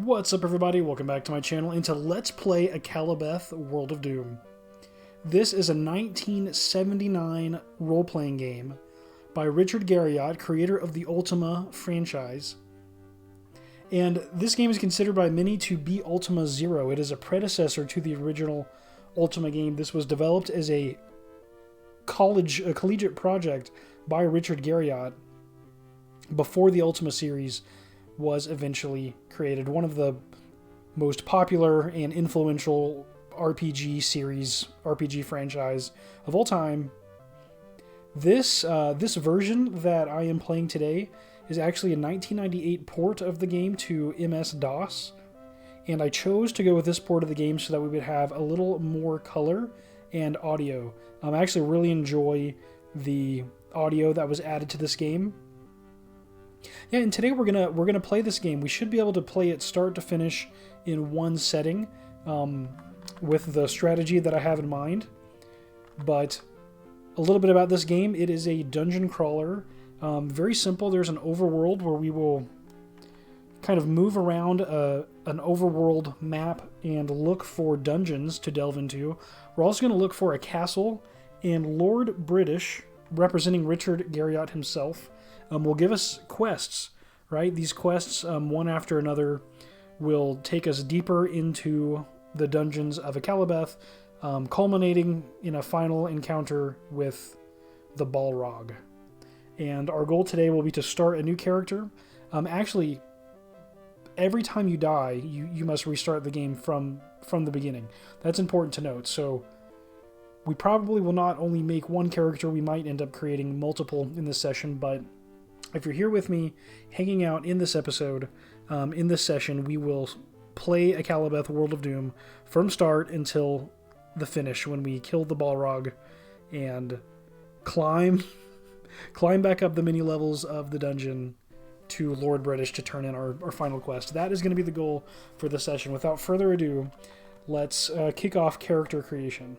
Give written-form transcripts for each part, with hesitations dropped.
What's up, everybody? Welcome back to my channel and to Let's Play Akalabeth World of Doom. This is a 1979 role-playing game by Richard Garriott, creator of the Ultima franchise. And this game is considered by many to be Ultima Zero. It is a predecessor to the original Ultima game. This was developed as a collegiate project by Richard Garriott before the Ultima series was eventually created. One of the most popular and influential RPG franchise of all time. This version that I am playing today is actually a 1998 port of the game to MS-DOS, and I chose to go with this port of the game so that we would have a little more color and audio. I actually really enjoy the audio that was added to this game. Yeah, and today we're gonna play this game. We should be able to play it start to finish in one setting with the strategy that I have in mind. But a little bit about this game: it is a dungeon crawler. Very simple. There's an overworld where we will kind of move around an overworld map and look for dungeons to delve into. We're also going to look for a castle, and Lord British, representing Richard Garriott himself, will give us quests, right? These quests, one after another, will take us deeper into the dungeons of Akalabeth, culminating in a final encounter with the Balrog. And our goal today will be to start a new character. Actually, every time you die, you must restart the game from the beginning. That's important to note. So we probably will not only make one character, we might end up creating multiple in this session, but if you're here with me, hanging out in this episode, in this session, we will play Akalabeth World of Doom from start until the finish, when we kill the Balrog and climb back up the many levels of the dungeon to Lord British to turn in our final quest. That is going to be the goal for this session. Without further ado, let's kick off character creation.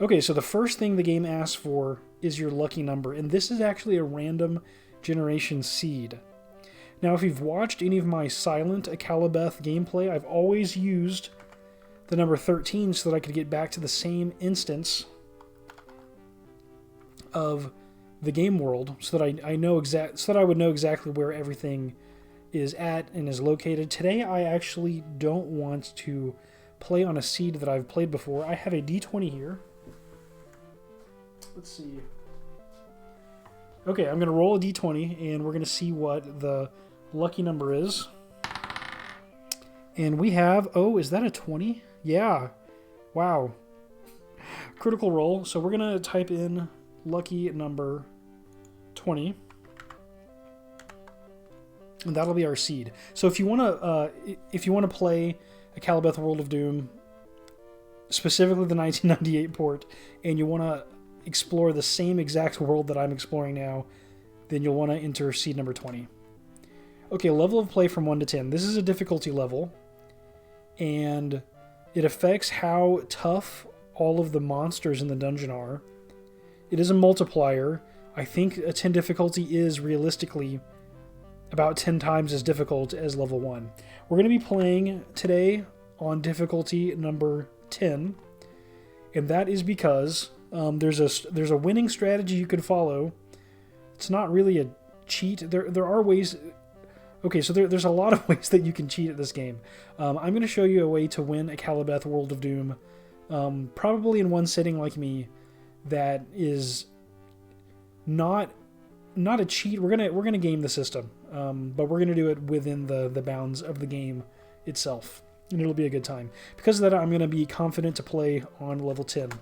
Okay, so the first thing the game asks for is your lucky number, and this is actually a random generation seed. Now, if you've watched any of my Silent Akalabeth gameplay, I've always used the number 13 so that I could get back to the same instance of the game world, so that I would know exactly where everything is at and is located. Today, I actually don't want to play on a seed that I've played before. I have a D20 here. Let's see. Okay, I'm going to roll a d20, and we're going to see what the lucky number is. And we have... Oh, is that a 20? Yeah. Wow. Critical roll. So we're going to type in lucky number 20. And that'll be our seed. So if you want to play Akalabeth World of Doom, specifically the 1998 port, and you want to explore the same exact world that I'm exploring now, then you'll want to enter seed number 20. Okay, level of play from 1 to 10. This is a difficulty level, and it affects how tough all of the monsters in the dungeon are. It is a multiplier. I think a 10 difficulty is realistically about 10 times as difficult as level 1. We're going to be playing today on difficulty number 10, and that is because there's a winning strategy you can follow. It's not really a cheat. There are ways. Okay, so there's a lot of ways that you can cheat at this game. I'm going to show you a way to win Akalabeth World of Doom, probably in one sitting like me. That is not a cheat. We're gonna game the system, but we're gonna do it within the bounds of the game itself, and it'll be a good time. Because of that, I'm gonna be confident to play on level 10.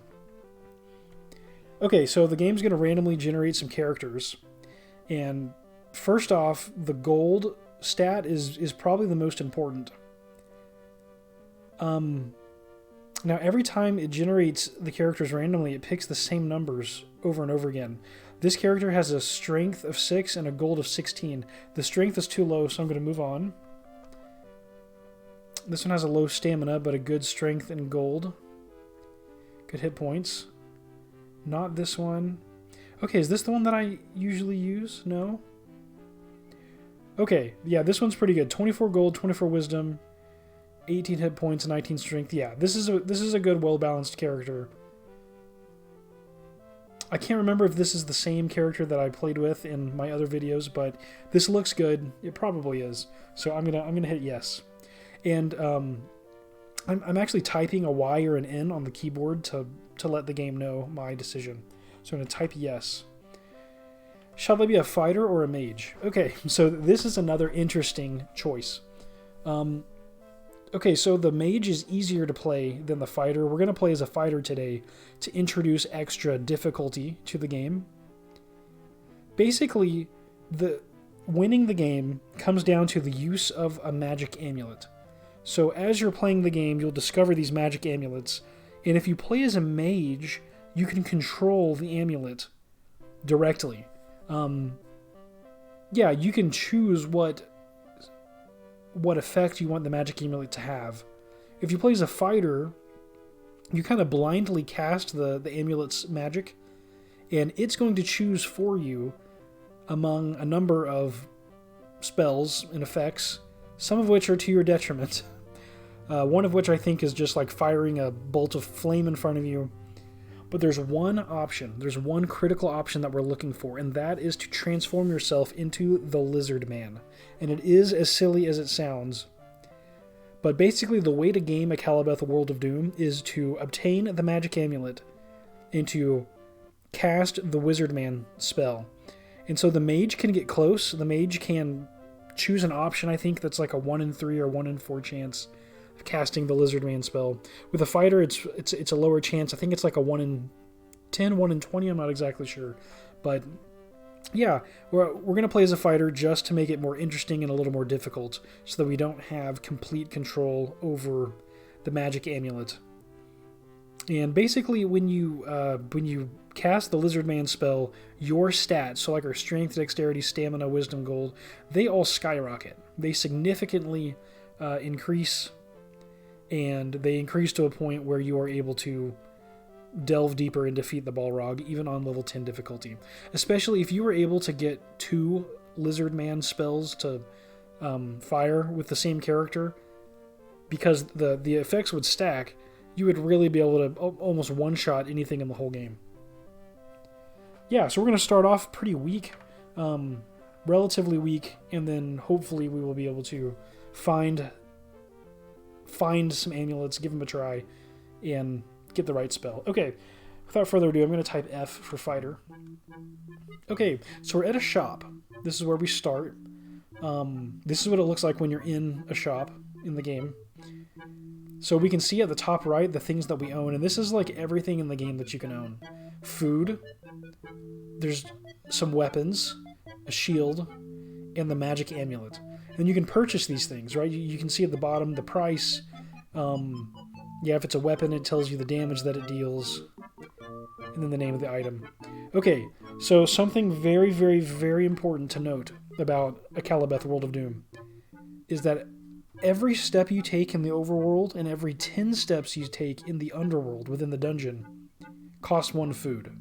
Okay, so the game's going to randomly generate some characters, and first off, the gold stat is probably the most important. Now, every time it generates the characters randomly, it picks the same numbers over and over again. This character has a strength of 6 and a gold of 16. The strength is too low, so I'm going to move on. This one has a low stamina, but a good strength and gold. Good hit points. Not this one. Okay, is this the one that I usually use? No. Okay, yeah, this one's pretty good. 24 gold, 24 wisdom, 18 hit points, 19 strength. Yeah, this is a good, well-balanced character. I can't remember if this is the same character that I played with in my other videos, but this looks good. It probably is. So I'm gonna hit yes. And I'm actually typing a Y or an N on the keyboard to let the game know my decision. So I'm gonna type yes. Shall they be a fighter or a mage? Okay, so this is another interesting choice. Okay, so the mage is easier to play than the fighter. We're going to play as a fighter today to introduce extra difficulty to the game. Basically, winning the game comes down to the use of a magic amulet. So as you're playing the game, you'll discover these magic amulets, and if you play as a mage, you can control the amulet directly. Yeah, you can choose what effect you want the magic amulet to have. If you play as a fighter, you kind of blindly cast the amulet's magic, and it's going to choose for you among a number of spells and effects, some of which are to your detriment. One of which I think is just like firing a bolt of flame in front of you. But there's one option, there's one critical option that we're looking for, and that is to transform yourself into the Lizard Man. And it is as silly as it sounds. But basically the way to game Akalabeth World of Doom is to obtain the magic amulet and to cast the Wizard Man spell. And so the mage can get close. The mage can choose an option, I think, that's like a 1 in 3 or 1 in 4 chance of casting the Lizard Man spell. With a fighter, it's a lower chance. I think it's like a 1 in 10, 1 in 20. I'm not exactly sure. But yeah, we're going to play as a fighter just to make it more interesting and a little more difficult so that we don't have complete control over the magic amulet. And basically, when you cast the Lizard Man spell, your stats, so like our strength, dexterity, stamina, wisdom, gold, they all skyrocket. They significantly increase, and they increase to a point where you are able to delve deeper and defeat the Balrog, even on level 10 difficulty. Especially if you were able to get 2 Lizard Man spells to fire with the same character, because the effects would stack, you would really be able to almost one-shot anything in the whole game. Yeah, so we're going to start off pretty weak, relatively weak, and then hopefully we will be able to find some amulets, give them a try, and get the right spell. Okay, without further ado, I'm going to type F for fighter. Okay, so we're at a shop. This is where we start. This is what it looks like when you're in a shop in the game. So we can see at the top right the things that we own, and this is like everything in the game that you can own. Food, there's some weapons, a shield, and the magic amulet. And you can purchase these things, right? You can see at the bottom the price. Yeah, if it's a weapon, it tells you the damage that it deals, and then the name of the item. Okay, so something very, very, very important to note about Akalabeth World of Doom is that every step you take in the overworld and every 10 steps you take in the underworld within the dungeon costs 1 food.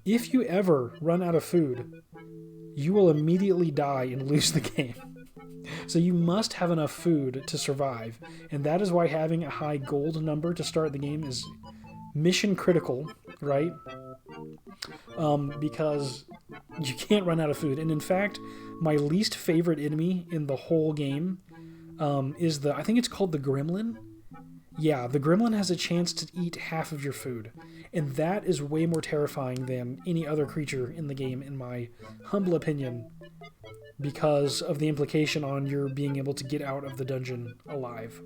If you ever run out of food, you will immediately die and lose the game. So you must have enough food to survive, and that is why having a high gold number to start the game is mission critical, right? Because you can't run out of food. And in fact, my least favorite enemy in the whole game is I think it's called the Gremlin. Yeah, the Gremlin has a chance to eat half of your food, and that is way more terrifying than any other creature in the game, in my humble opinion, because of the implication on your being able to get out of the dungeon alive.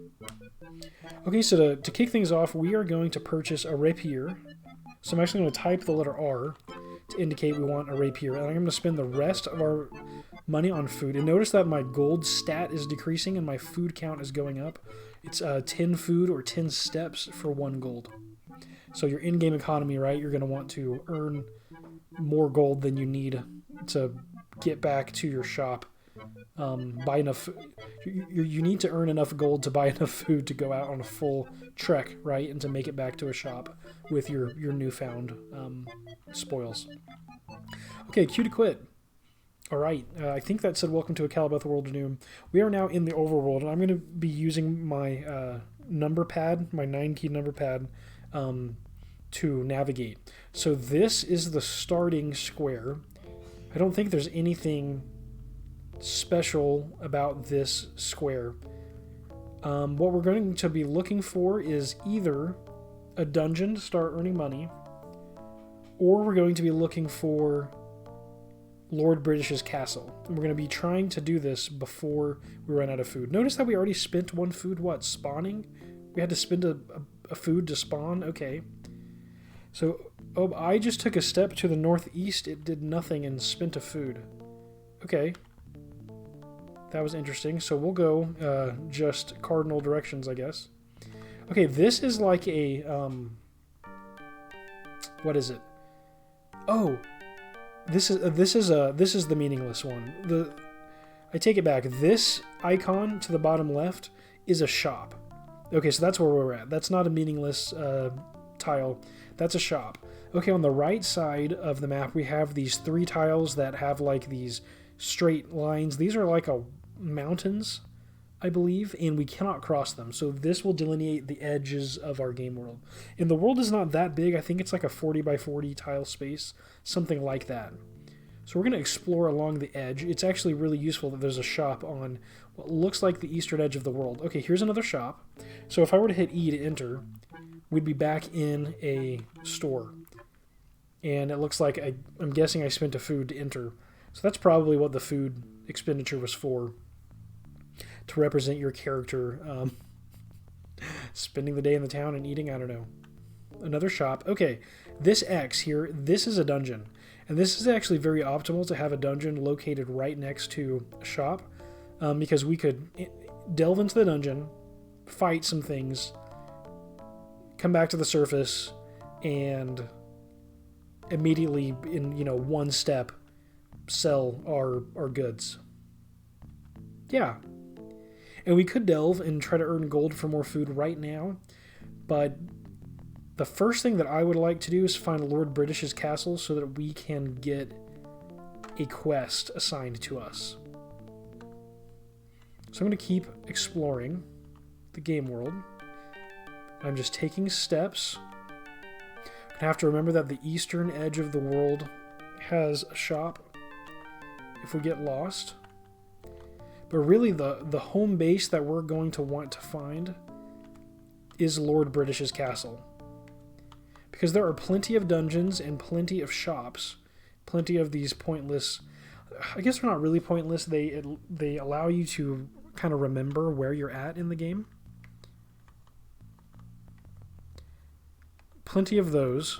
Okay, so to kick things off, we are going to purchase a rapier. So I'm actually going to type the letter R to indicate we want a rapier, and I'm going to spend the rest of our money on food. And notice that my gold stat is decreasing and my food count is going up. It's 10 food or 10 steps for 1 gold. So your in-game economy, right? You're going to want to earn more gold than you need to get back to your shop. Buy enough. You need to earn enough gold to buy enough food to go out on a full trek, right? And to make it back to a shop with your newfound spoils. Okay, Q to quit. All right, I think that said welcome to Akalabeth World New. We are now in the overworld, and I'm going to be using my number pad, my 9-key number pad, to navigate. So this is the starting square. I don't think there's anything special about this square. What we're going to be looking for is either a dungeon to start earning money, or we're going to be looking for Lord British's castle. And we're going to be trying to do this before we run out of food. Notice that we already spent one food, spawning? We had to spend a food to spawn? Okay. So, I just took a step to the northeast, it did nothing and spent a food. Okay. That was interesting. So we'll go just cardinal directions, I guess. Okay, this is like a... what is it? Oh! This is the meaningless one. I take it back. This icon to the bottom left is a shop. Okay, so that's where we're at. That's not a meaningless tile. That's a shop. Okay, on the right side of the map, we have these 3 tiles that have like these straight lines. These are like mountains, I believe, and we cannot cross them. So this will delineate the edges of our game world. And the world is not that big. I think it's like a 40 by 40 tile space, something like that. So we're going to explore along the edge. It's actually really useful that there's a shop on what looks like the eastern edge of the world. Okay, here's another shop. So if I were to hit E to enter, we'd be back in a store. And it looks like I'm guessing I spent a food to enter. So that's probably what the food expenditure was for, to represent your character spending the day in the town and eating, I don't know. Another shop. Okay, this X here, this is a dungeon. And this is actually very optimal to have a dungeon located right next to a shop, because we could delve into the dungeon, fight some things, come back to the surface, and immediately in one step sell our goods. Yeah. And we could delve and try to earn gold for more food right now, but the first thing that I would like to do is find Lord British's castle so that we can get a quest assigned to us. So I'm going to keep exploring the game world. I'm just taking steps. I have to remember that the eastern edge of the world has a shop if we get lost. But really the home base that we're going to want to find is Lord British's castle. Because there are plenty of dungeons and plenty of shops, plenty of these pointless... I guess they're not really pointless. They allow you to kind of remember where you're at in the game. Plenty of those,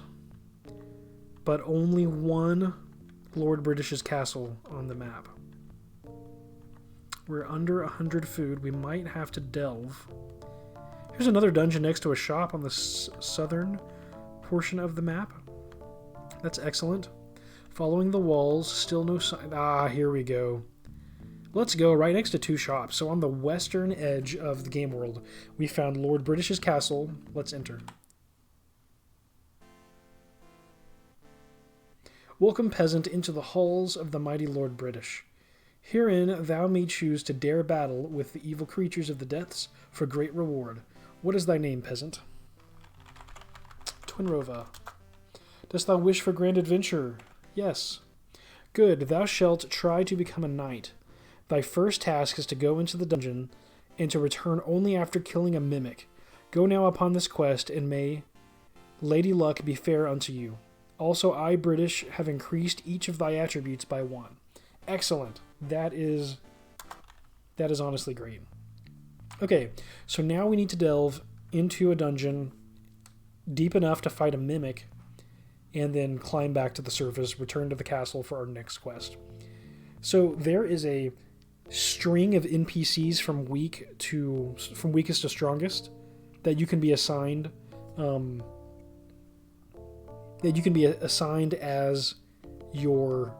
but only one Lord British's castle on the map. We're under 100 food. We might have to delve. Here's another dungeon next to a shop on the southern portion of the map. That's excellent. Following the walls, still no sign. Ah, here we go. Let's go right next to 2 shops. So on the western edge of the game world, we found Lord British's castle. Let's enter. Welcome, peasant, into the halls of the mighty Lord British. Herein thou may choose to dare battle with the evil creatures of the depths for great reward. What is thy name, peasant? Twinrova. Dost thou wish for grand adventure? Yes. Good, thou shalt try to become a knight. Thy first task is to go into the dungeon, and to return only after killing a mimic. Go now upon this quest, and may Lady Luck be fair unto you. Also, I, British, have increased each of thy attributes by 1. Excellent. That is honestly great. Okay, so now we need to delve into a dungeon deep enough to fight a mimic, and then climb back to the surface, return to the castle for our next quest. So there is a string of NPCs from weakest to strongest that you can be assigned. As your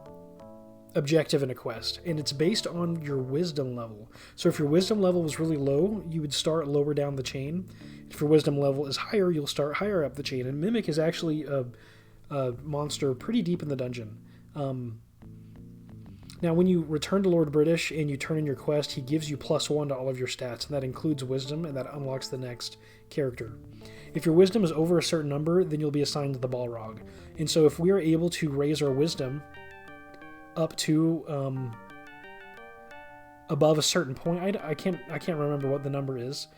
objective in a quest, and it's based on your wisdom level. So if your wisdom level was really low, you would start lower down the chain. If your wisdom level is higher, you'll start higher up the chain. And Mimic is actually a monster pretty deep in the dungeon. Now, when you return to Lord British and you turn in your quest, he gives you +1 to all of your stats, and that includes wisdom, and that unlocks the next character. If your wisdom is over a certain number, then you'll be assigned to the Balrog. And so if we are able to raise our wisdom up to above a certain point, I can't remember what the number is.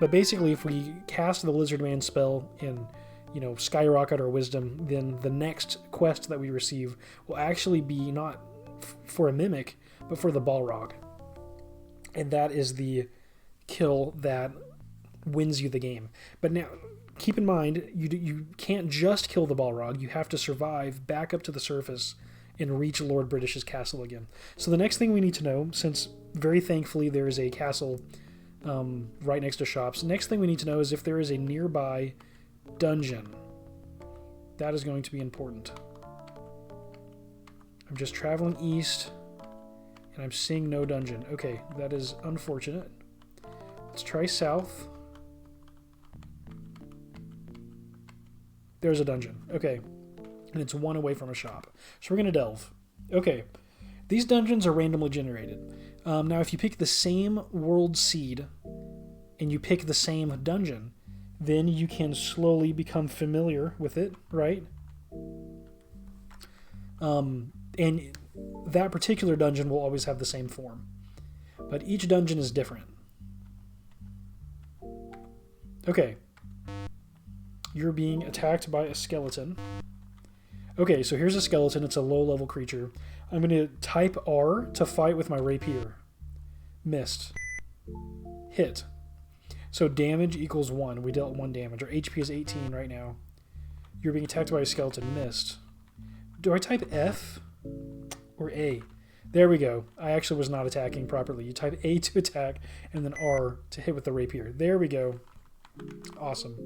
But basically, if we cast the Lizard Man spell and skyrocket our wisdom, then the next quest that we receive will actually be not for a mimic, but for the Balrog. And that is the kill that wins you the game. But now, keep in mind, you can't just kill the Balrog. You have to survive back up to the surface and reach Lord British's castle again. So the next thing we need to know, since very thankfully there is a castle right next to shops, next thing we need to know is if there is a nearby dungeon. That is going to be important. I'm just traveling east and I'm seeing no dungeon. Okay, that is unfortunate. Let's try south. There's a dungeon. Okay. And it's 1 away from a shop. So we're going to delve. Okay. These dungeons are randomly generated. Now, if you pick the same world seed and you pick the same dungeon, then you can slowly become familiar with it, right? And that particular dungeon will always have the same form. But each dungeon is different. Okay. You're being attacked by a skeleton. Okay, so here's a skeleton. It's a low-level creature. I'm going to type R to fight with my rapier. Missed. Hit. So damage equals 1. We dealt 1 damage. Our HP is 18 right now. You're being attacked by a skeleton. Missed. Do I type F or A? There we go. I actually was not attacking properly. You type A to attack and then R to hit with the rapier. There we go. Awesome.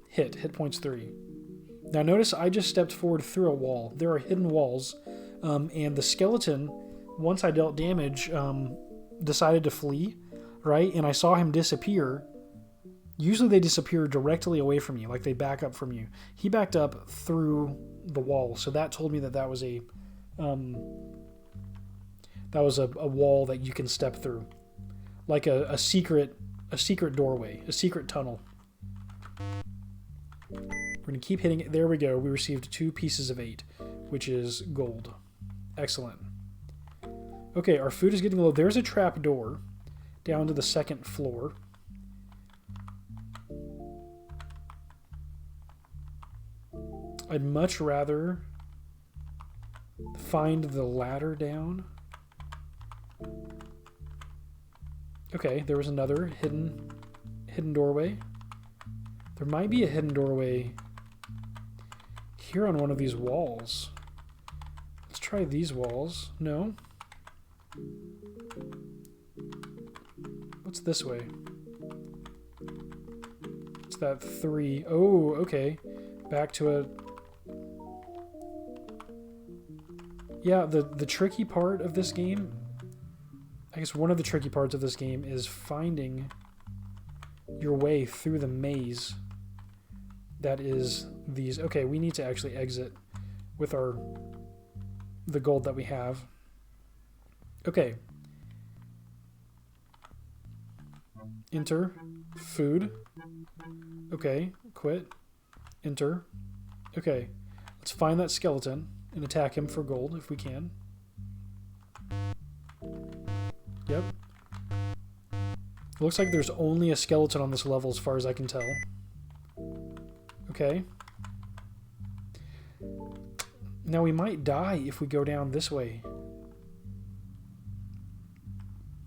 Hit. Hit points 3. Now notice I just stepped forward through a wall. There are hidden walls. And the skeleton, once I dealt damage, decided to flee, right? And I saw him disappear. Usually they disappear directly away from you, like they back up from you. He backed up through the wall, so that told me that that was a wall that you can step through, like a secret doorway, a secret tunnel. We're going to keep hitting it. There we go. We received 2 pieces of 8, which is gold. Excellent. Okay, our food is getting low. There's a trap door down to the 2nd floor. I'd much rather find the ladder down. Okay, there was another hidden doorway. There might be a hidden doorway here on one of these walls. Let's try these walls. No. What's this way? It's that 3. Oh, okay. Back to a... Yeah, the tricky part of this game, I guess one of the tricky parts of this game is finding your way through the maze that is these. Okay, we need to actually exit with the gold that we have. Okay. Enter. Food. Okay, quit. Enter. Okay, let's find that skeleton and attack him for gold if we can. Yep. Looks like there's only a skeleton on this level as far as I can tell. Okay. Now we might die if we go down this way,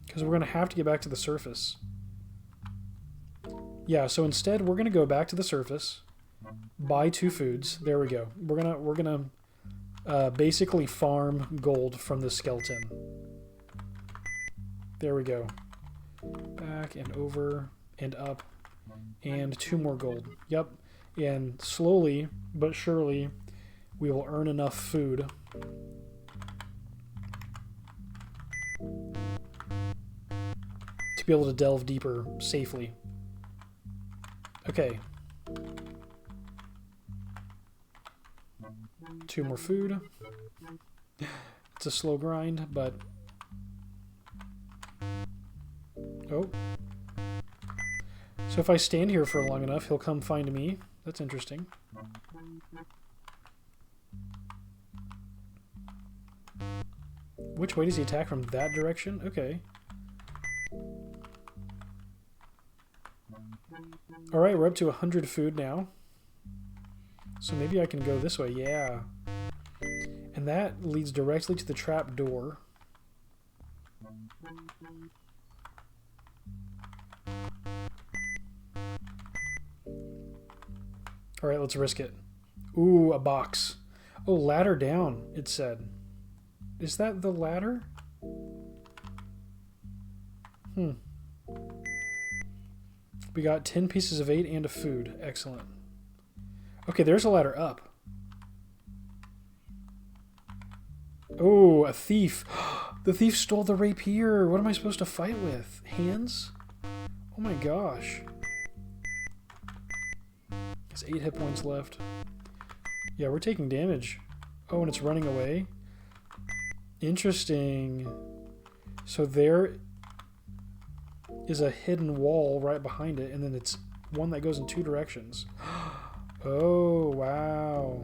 because we're going to have to get back to the surface. Yeah, so instead we're going to go back to the surface, buy 2 foods. There we go. We're gonna basically farm gold from the skeleton. There we go. Back and over and up, and 2 more gold. Yep. And slowly but surely we will earn enough food to be able to delve deeper safely. Okay. 2 more food. It's a slow grind, but... Oh. So if I stand here for long enough, he'll come find me. That's interesting. Which way does he attack? From that direction? Okay. Alright, we're up to 100 food now. So maybe I can go this way. Yeah. And that leads directly to the trap door. Alright, let's risk it. Ooh, a box. Oh, ladder down, it said. Is that the ladder? We got 10 pieces of 8 and a food. Excellent. Okay, there's a ladder up. Oh, a thief. The thief stole the rapier. What am I supposed to fight with? Hands? Oh my gosh. There's 8 hit points left. Yeah, we're taking damage. Oh, and it's running away. Interesting. So there is a hidden wall right behind it, and then it's one that goes in 2 directions. Oh, wow.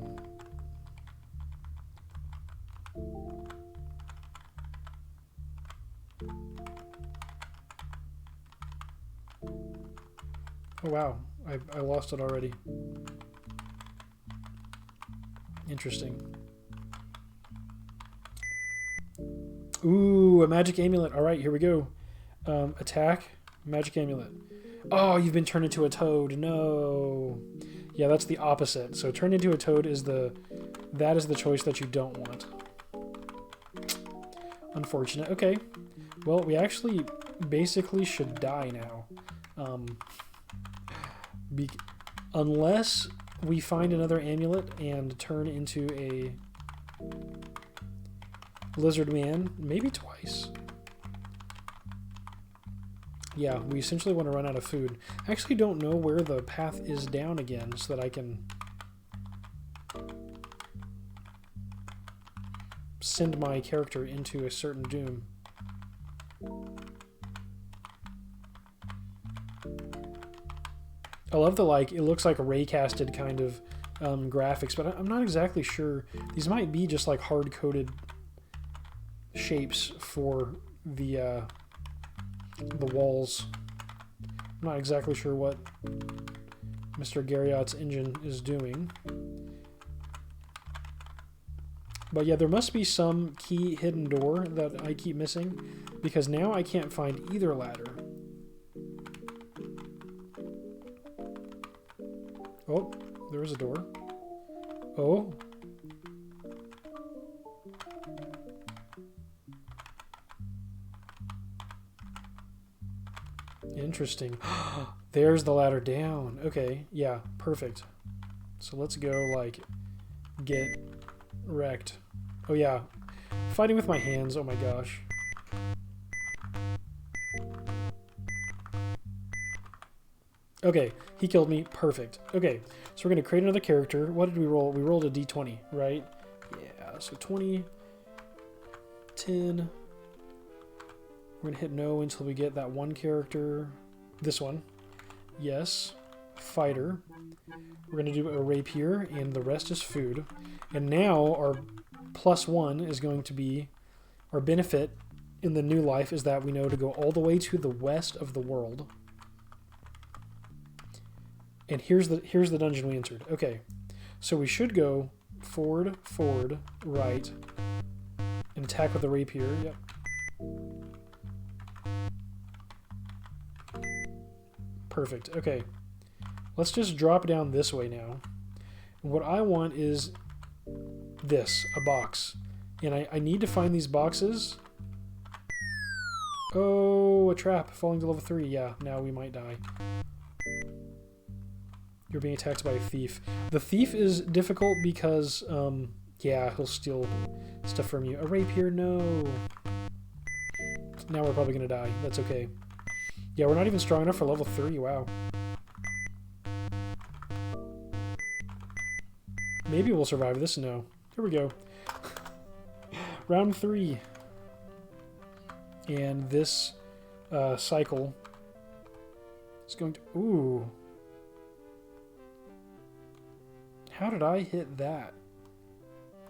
Oh, wow. I lost it already. Interesting. Ooh, a magic amulet. All right, here we go. Attack, magic amulet. Oh, you've been turned into a toad. No. Yeah, that's the opposite. So turned into a toad is the choice that you don't want. Unfortunate. Okay. Well, we actually basically should die now. Unless we find another amulet and turn into a lizard man, maybe twice. Yeah, we essentially want to run out of food. I actually don't know where the path is down again so that I can send my character into a certain doom. I love the, like, it looks like ray-casted kind of graphics, but I'm not exactly sure. These might be just like hard-coded shapes for the walls. I'm not exactly sure what Mr. Garriot's engine is doing. But yeah, there must be some key hidden door that I keep missing, because now I can't find either ladder. Oh, there is a door. Oh. Interesting. There's the ladder down. Okay, yeah, perfect. So let's go, like, get wrecked. Oh yeah, fighting with my hands, oh my gosh. Okay, he killed me, perfect. Okay, so we're gonna create another character. What did we roll? We rolled a d20, right? Yeah, so 20, 10. We're gonna hit no until we get that one character. This one. Yes. Fighter. We're gonna do a rapier, and the rest is food. And now our +1 is going to be, our benefit in the new life is that we know to go all the way to the west of the world. And here's the dungeon we entered. Okay, so we should go forward, forward, right, and attack with the rapier. Yep. Perfect. Okay, let's just drop down this way now. What I want is this, a box. And I need to find these boxes. Oh, a trap. Falling to level 3. Yeah, now we might die. You're being attacked by a thief. The thief is difficult because, yeah, he'll steal stuff from you. A rapier, no. Now we're probably going to die. That's okay. Yeah, we're not even strong enough for level 3. Wow. Maybe we'll survive this. No. Here we go. Round 3. And this cycle is going to... Ooh. How did I hit that?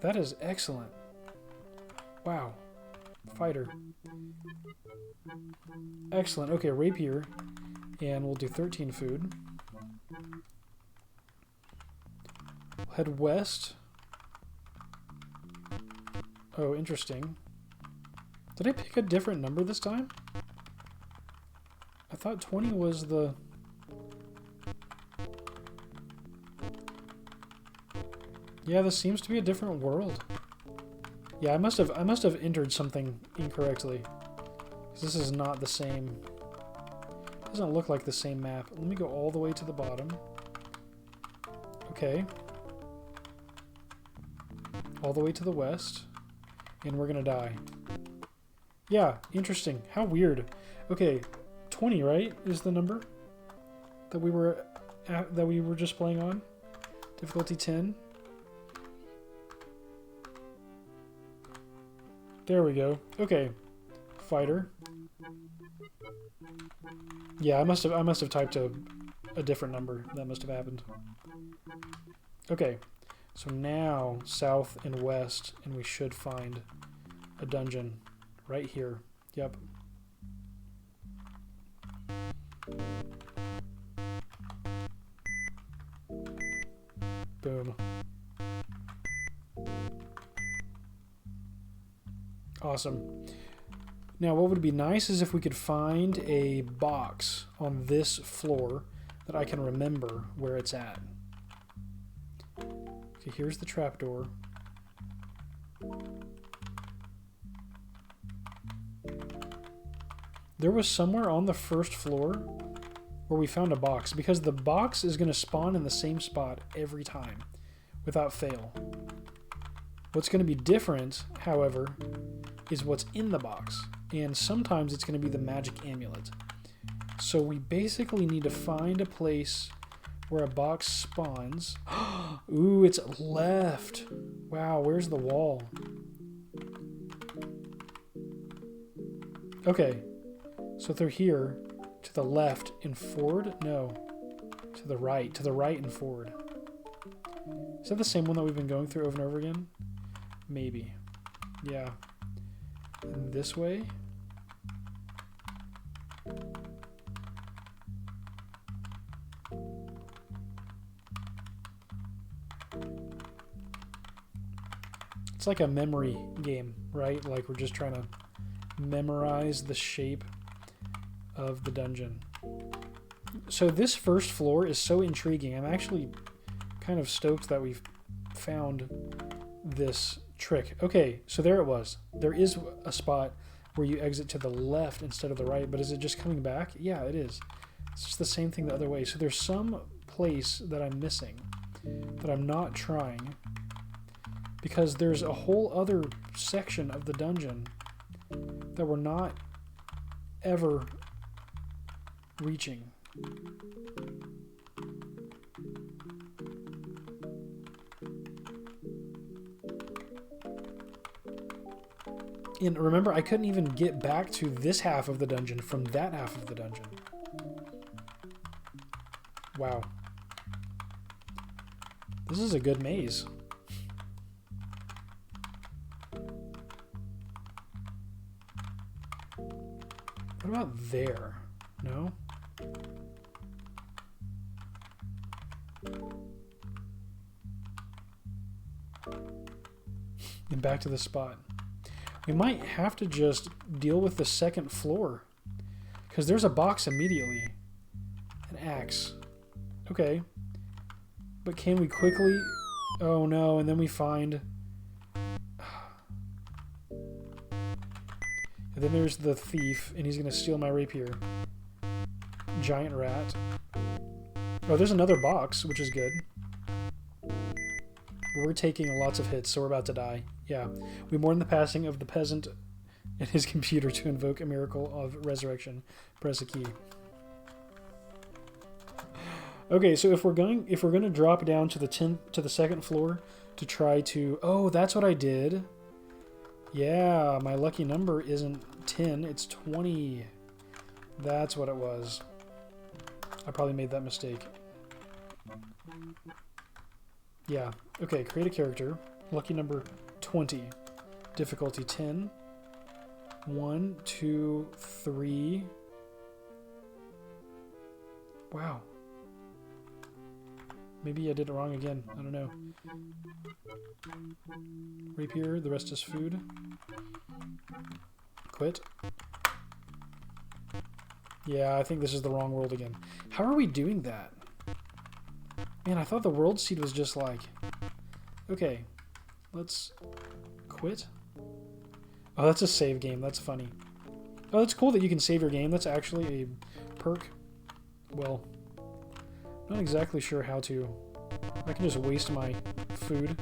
That is excellent. Wow. Fighter. Excellent. Okay, rapier. And we'll do 13 food. We'll head west. Oh, interesting. Did I pick a different number this time? I thought 20 was the... Yeah, this seems to be a different world. Yeah, I must have entered something incorrectly. 'Cause this is not the same. It doesn't look like the same map. Let me go all the way to the bottom. Okay. All the way to the west. And we're gonna die. Yeah, interesting. How weird. Okay, 20, right, is the number that we were just playing on. Difficulty 10. There we go. Okay, fighter. Yeah, I must have typed a different number. That must have happened. Okay, so now south and west, and we should find a dungeon right here. Yep. Boom. Awesome. Now, what would be nice is if we could find a box on this floor that I can remember where it's at. Okay, here's the trapdoor. There was somewhere on the first floor where we found a box, because the box is going to spawn in the same spot every time, without fail. What's going to be different, however, is what's in the box, and sometimes it's going to be the magic amulet. So we basically need to find a place where a box spawns. Ooh, it's left. Wow, where's the wall? Okay, so they're here, to the left and forward? No, to the right and forward. Is that the same one that we've been going through over and over again? Maybe. Yeah. And this way. It's like a memory game, right? Like we're just trying to memorize the shape of the dungeon. So this first floor is so intriguing. I'm actually kind of stoked that we've found this trick. Okay, so there it was. There is a spot where you exit to the left instead of the right, but is it just coming back? Yeah, it is. It's just the same thing the other way. So there's some place that I'm missing, that I'm not trying, because there's a whole other section of the dungeon that we're not ever reaching. And remember, I couldn't even get back to this half of the dungeon from that half of the dungeon. Wow. This is a good maze. What about there? No? And back to the spot. We might have to just deal with the second floor, because there's a box immediately. An axe. Okay. But can we quickly... Oh no, and then we find... And then there's the thief, and he's going to steal my rapier. Giant rat. Oh, there's another box, which is good. We're taking lots of hits, so we're about to die. Yeah. We mourn the passing of the peasant and his computer to invoke a miracle of resurrection. Press a key. Okay, so if we're going to drop down to the second floor to try to... Oh, that's what I did. Yeah, my lucky number isn't 10, it's 20. That's what it was. I probably made that mistake. Yeah. Okay, create a character. Lucky number 20. Difficulty 10. 1, 2, 3. Wow. Maybe I did it wrong again. I don't know. Rapier, the rest is food. Quit. Yeah, I think this is the wrong world again. How are we doing that? Man, I thought the world seed was just like... Okay, let's quit. Oh, that's a save game. That's funny. Oh, that's cool that you can save your game. That's actually a perk. Well, not exactly sure how to. I can just waste my food.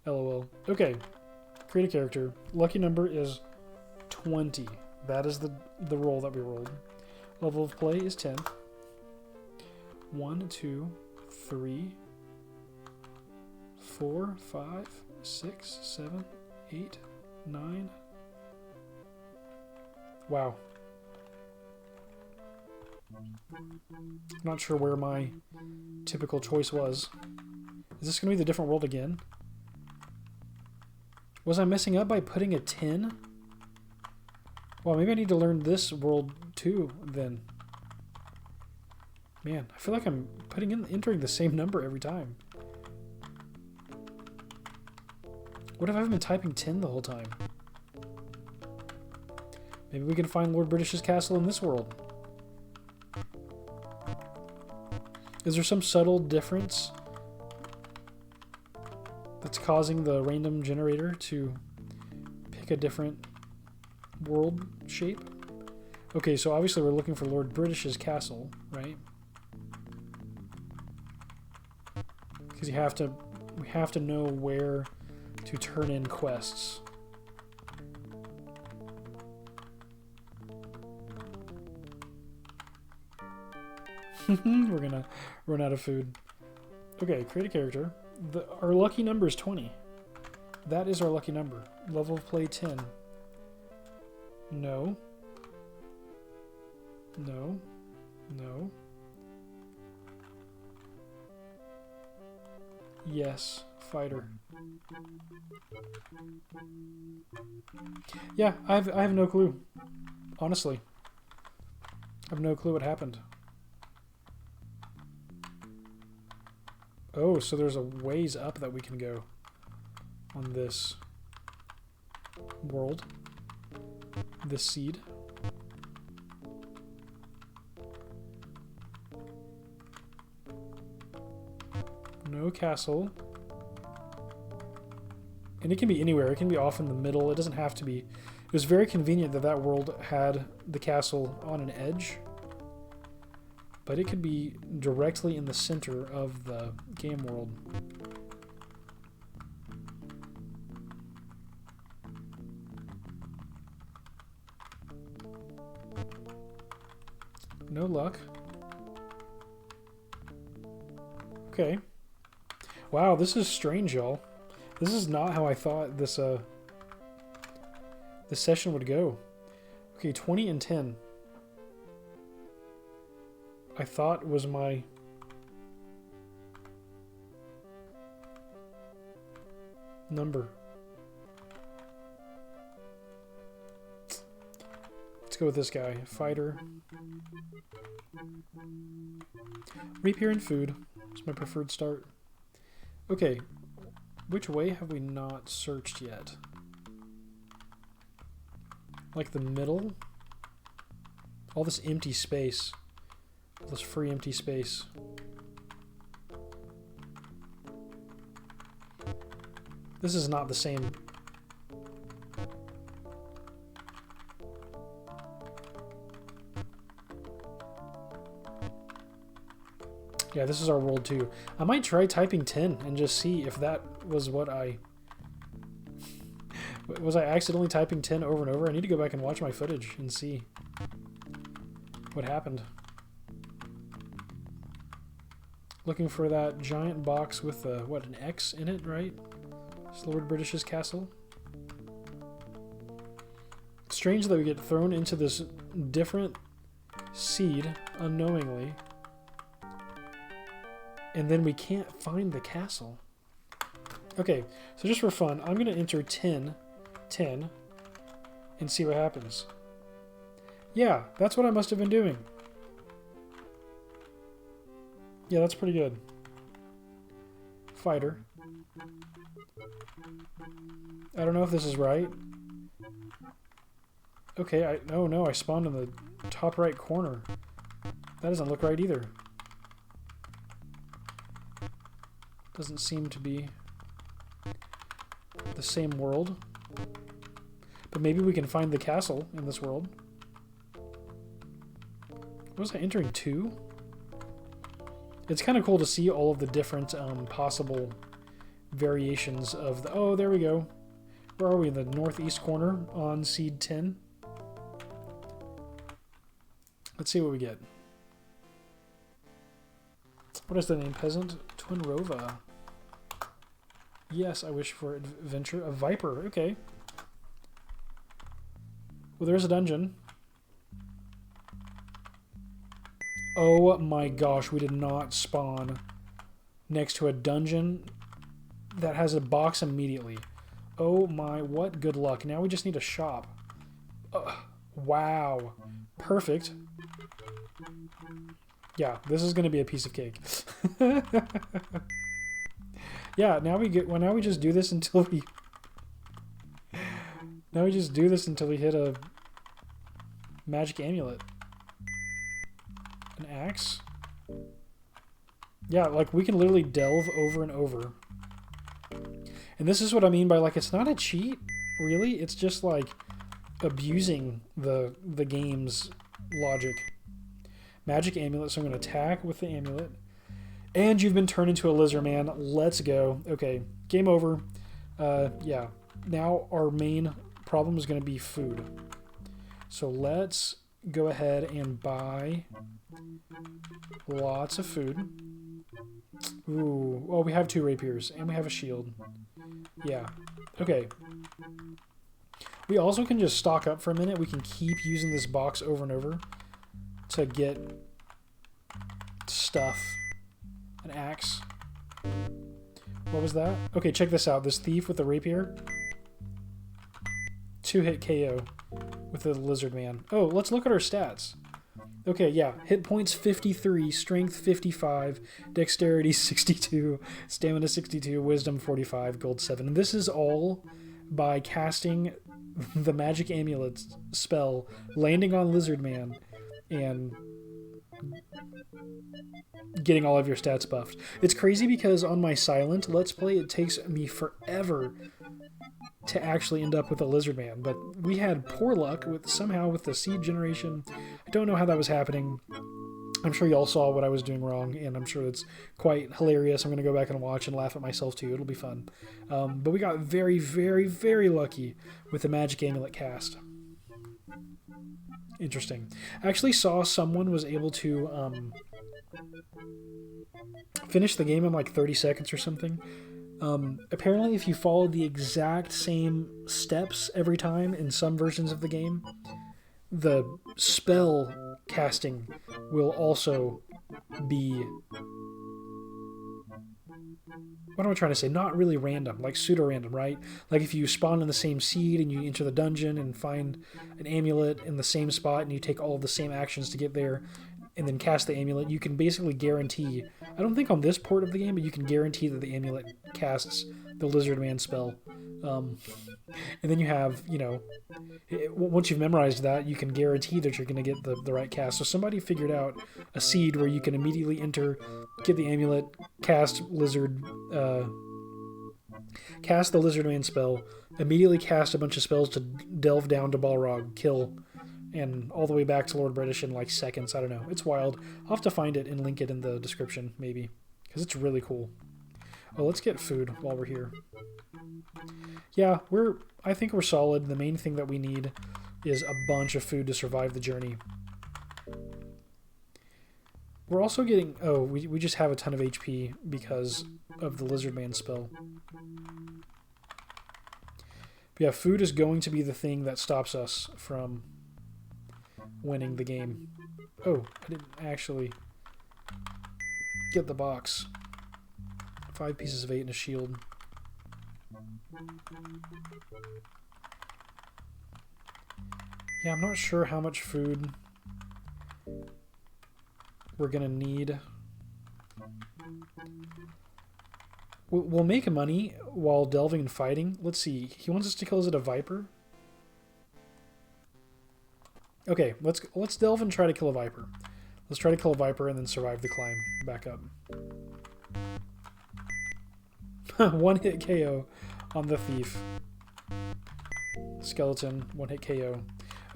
LOL. Okay, create a character. Lucky number is 20. That is the roll that we rolled. Level of play is 10. 1, 2, 3, 4, 5, 6, 7, 8, 9. Wow. Not sure where my typical choice was. Is this going to be the different world again? Was I messing up by putting a 10? Well, maybe I need to learn this world too, then. Man, I feel like I'm entering the same number every time. What if I've been typing 10 the whole time? Maybe we can find Lord British's castle in this world. Is there some subtle difference that's causing the random generator to pick a different world shape? Okay, so obviously we're looking for Lord British's castle, right? Because we have to know where to turn in quests. We're gonna run out of food. Okay, create a character. Our lucky number is 20. That is our lucky number. Level of play 10. No. No. No. Yes. Fighter. Yeah, I have no clue. Honestly. I have no clue what happened. Oh, so there's a ways up that we can go on this world. This seed. No castle. And it can be anywhere. It can be off in the middle. It doesn't have to be. It was very convenient that that world had the castle on an edge. But it could be directly in the center of the game world. No luck. Okay. Wow, this is strange, y'all. This is not how I thought this session would go. Okay, 20 and 10. I thought was my number. Let's go with this guy. Fighter. Rapier and food. It's my preferred start. Okay. Which way have we not searched yet? Like the middle? All this empty space. All this free empty space. This is not the same. Yeah, this is our world too. I might try typing 10 and just see if that was what I... Was I accidentally typing 10 over and over? I need to go back and watch my footage and see what happened. Looking for that giant box with what, an X in it, right? It's Lord British's castle. It's strange that we get thrown into this different seed unknowingly, and then we can't find the castle. Okay, so just for fun, I'm going to enter 10, and see what happens. Yeah, that's what I must have been doing. Yeah, that's pretty good. Fighter. I don't know if this is right. Okay, no, I spawned in the top right corner. That doesn't look right either. Doesn't seem to be the same world. But maybe we can find the castle in this world. Was I entering 2? It's kind of cool to see all of the different possible variations of the... Oh, there we go. Where are we? In the northeast corner on seed 10. Let's see what we get. What is the name? Peasant? Twinrova. Yes, I wish for adventure. A viper. Okay. Well, there's a dungeon. Oh my gosh, we did not spawn next to a dungeon that has a box immediately. Oh my, what good luck. Now we just need a shop. Wow. Perfect. Yeah, this is going to be a piece of cake. Yeah, now we just do this until we... Now we just do this until we hit a magic amulet. An axe? Yeah, like we can literally delve over and over. And this is what I mean by, like, it's not a cheat, really. It's just like abusing the game's logic. Magic amulet, so I'm going to attack with the amulet. And you've been turned into a lizard man. Let's go. Okay, game over. Yeah, now our main problem is going to be food. So let's go ahead and buy lots of food. Ooh, oh, we have 2 rapiers, and we have a shield. Yeah, okay. We also can just stock up for a minute. We can keep using this box over and over to get stuff. An axe. What was that? Okay, check this out. This thief with the rapier. 2-hit KO with the lizard man. Oh, let's look at our stats. Okay, yeah. Hit points 53, strength 55, dexterity 62, stamina 62, wisdom 45, gold 7. And this is all by casting the magic amulet spell, landing on lizard man, and getting all of your stats buffed. It's crazy because on my silent Let's Play, it takes me forever to actually end up with a lizard man, but we had poor luck with the seed generation. I don't know how that was happening. I'm sure y'all saw what I was doing wrong, and I'm sure it's quite hilarious. I'm going to go back and watch and laugh at myself too. It'll be fun. But we got very, very, very lucky with the magic amulet cast. Interesting. I actually saw someone was able to finish the game in like 30 seconds or something. Apparently, if you follow the exact same steps every time in some versions of the game, the spell casting will also be... What am I trying to say? Not really random, like pseudo-random, right? Like if you spawn in the same seed and you enter the dungeon and find an amulet in the same spot and you take all of the same actions to get there and then cast the amulet, you can basically guarantee... I don't think on this port of the game, but you can guarantee that the amulet casts the Lizard Man spell. And then you have, you know... once you've memorized that, you can guarantee that you're going to get the right cast. So somebody figured out a seed where you can immediately enter, get the amulet, cast the Lizard Man spell, immediately cast a bunch of spells to delve down to Balrog, kill, and all the way back to Lord British in like seconds. I don't know. It's wild. I'll have to find it and link it in the description, maybe, because it's really cool. Oh, let's get food while we're here. Yeah, I think we're solid. The main thing that we need is a bunch of food to survive the journey. We're also getting... Oh, we just have a ton of HP because of the Lizard Man spell. But yeah, food is going to be the thing that stops us from winning the game. Oh, I didn't actually get the box. 5 pieces of 8 and a shield. Yeah, I'm not sure how much food we're gonna need. We'll make money while delving and fighting. Let's see. He wants us to kill. Is it a viper? Okay, let's delve and try to kill a viper. Let's try to kill a viper and then survive the climb back up. One hit KO on the thief. Skeleton, one hit KO.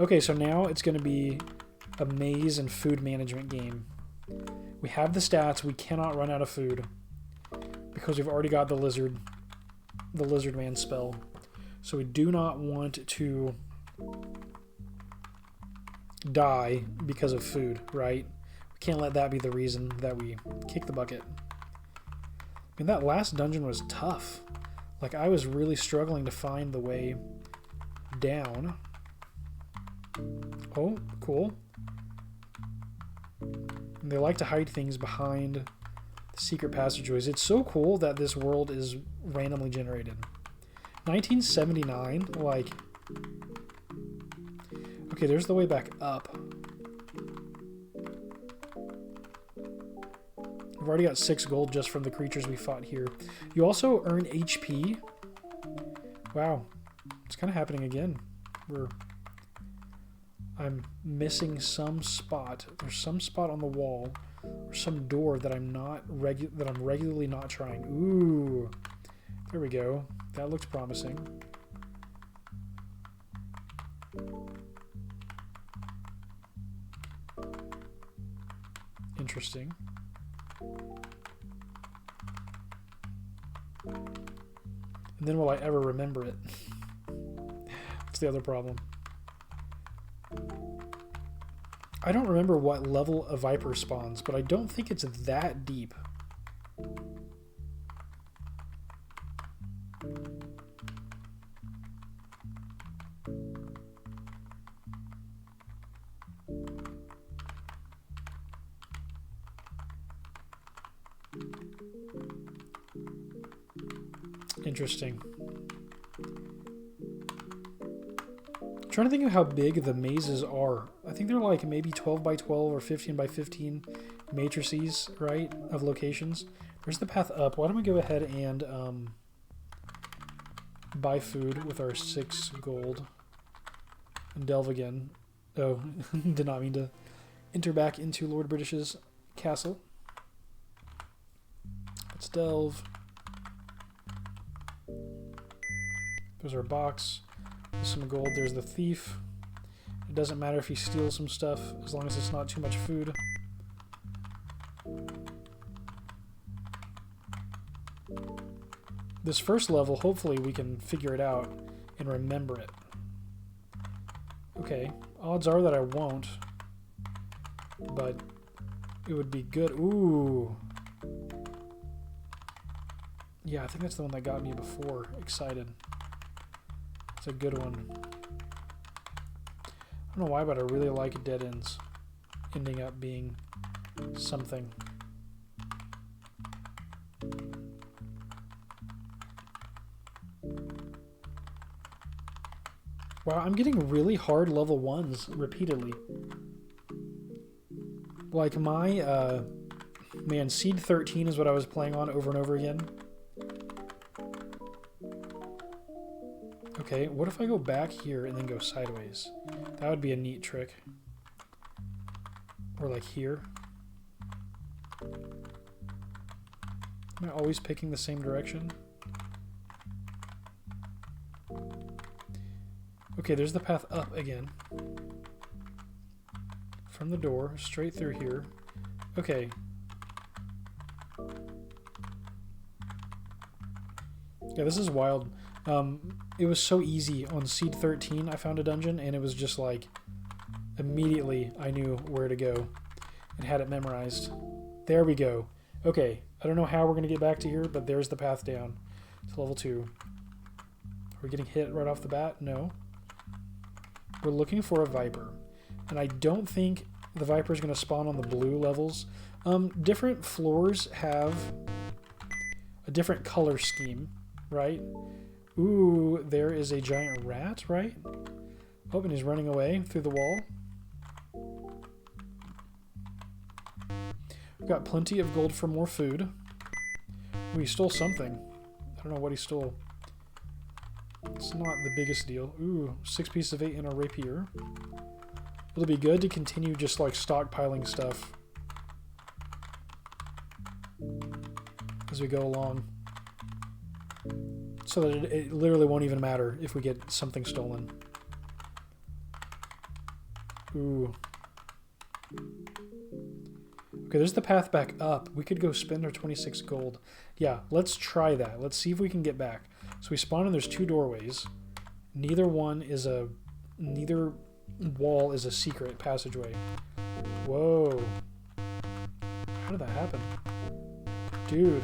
Okay, so now it's going to be a maze and food management game. We have the stats. We cannot run out of food because we've already got the lizard man spell. So we do not want to die because of food, right? We can't let that be the reason that we kick the bucket. I mean, that last dungeon was tough. Like, I was really struggling to find the way down. Oh, cool. And they like to hide things behind the secret passageways. It's so cool that this world is randomly generated. 1979, like... Okay, there's the way back up. We've already got 6 gold just from the creatures we fought here. You also earn HP. Wow. It's kind of happening again. I'm missing some spot. There's some spot on the wall or some door that I'm regularly not trying. Ooh. There we go. That looks promising. Interesting. And then will I ever remember it? That's the other problem. I don't remember what level a viper spawns, but I don't think it's that deep. Interesting. I'm trying to think of how big the mazes are. I think they're like maybe 12 by 12 or 15 by 15 matrices, right, of locations. There's the path up. Why don't we go ahead and buy food with our 6 gold and delve again. Oh, did not mean to enter back into Lord British's castle. Let's delve. There's our box. There's some gold. There's the thief. It doesn't matter if he steals some stuff as long as it's not too much food. This first level, hopefully we can figure it out and remember it. Okay, odds are that I won't, but it would be good. Ooh. Yeah, I think that's the one that got me before. Excited. It's a good one. I don't know why, but I really like dead ends ending up being something. Wow, I'm getting really hard level 1s repeatedly. Like my, man, Seed 13 is what I was playing on over and over again. Okay, what if I go back here and then go sideways? That would be a neat trick. Or like here. Am I always picking the same direction? Okay, there's the path up again. From the door, straight through here. Okay. Yeah, this is wild. It was so easy on Seed 13. I found a dungeon, and it was just like, immediately I knew where to go. and had it memorized. There we go. Okay, I don't know how we're going to get back to here, but there's the path down to level 2. Are we getting hit right off the bat? No. We're looking for a Viper. And I don't think the Viper is going to spawn on the blue levels. Different floors have a different color scheme, right? Ooh, there is a giant rat, right? Oh, and he's running away through the wall. We've got plenty of gold for more food. Ooh, he stole something. I don't know what he stole. It's not the biggest deal. Ooh, 6 pieces of 8 and a rapier. It'll be good to continue just like stockpiling stuff as we go along, so that it literally won't even matter if we get something stolen. Ooh. Okay, there's the path back up. We could go spend our 26 gold. Yeah, let's try that. Let's see if we can get back. So we spawn and there's 2 doorways. Neither wall is a secret passageway. Whoa. How did that happen? Dude.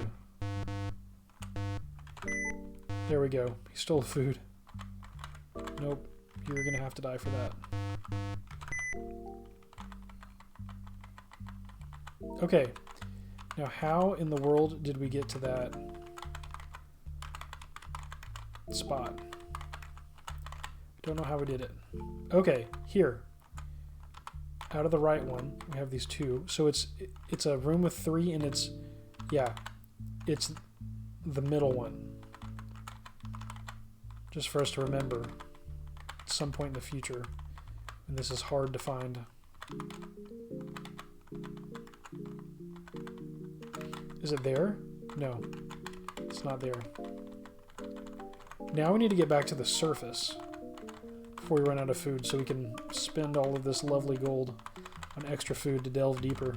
There we go. He stole food. Nope. You're gonna have to die for that. Okay. Now how in the world did we get to that spot? Don't know how we did it. Okay, here. Out of the right one, we have these 2. So it's a room with 3 and it's the middle one. Just for us to remember at some point in the future. And this is hard to find. Is it there? No. It's not there. Now we need to get back to the surface before we run out of food, so we can spend all of this lovely gold on extra food to delve deeper.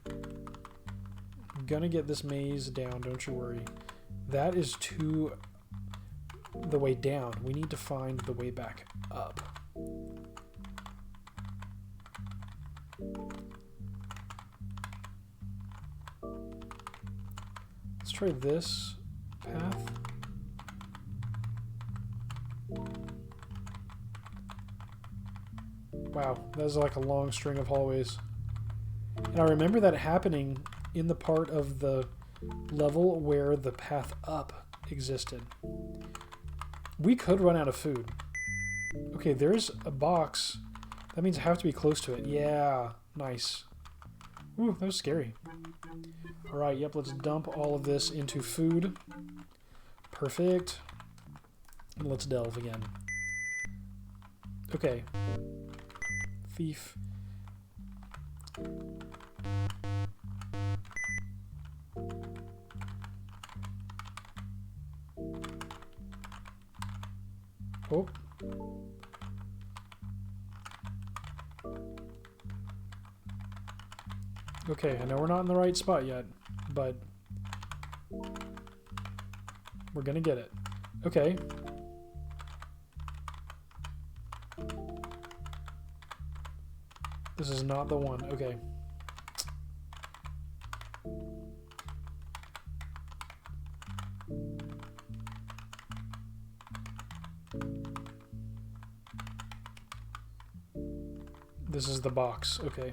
I'm gonna get this maze down, don't you worry. That is the way down. We need to find the way back up. Let's try this path. Wow, that was like a long string of hallways. And I remember that happening in the part of the level where the path up existed. We could run out of food. Okay, there's a box. That means I have to be close to it. Yeah, nice. Ooh, that was scary. Alright, yep, let's dump all of this into food. Perfect. And let's delve again. Okay. Thief. Oh. Okay, I know we're not in the right spot yet, but we're gonna get it. Okay. This is not the one. Okay. This is the box. Okay.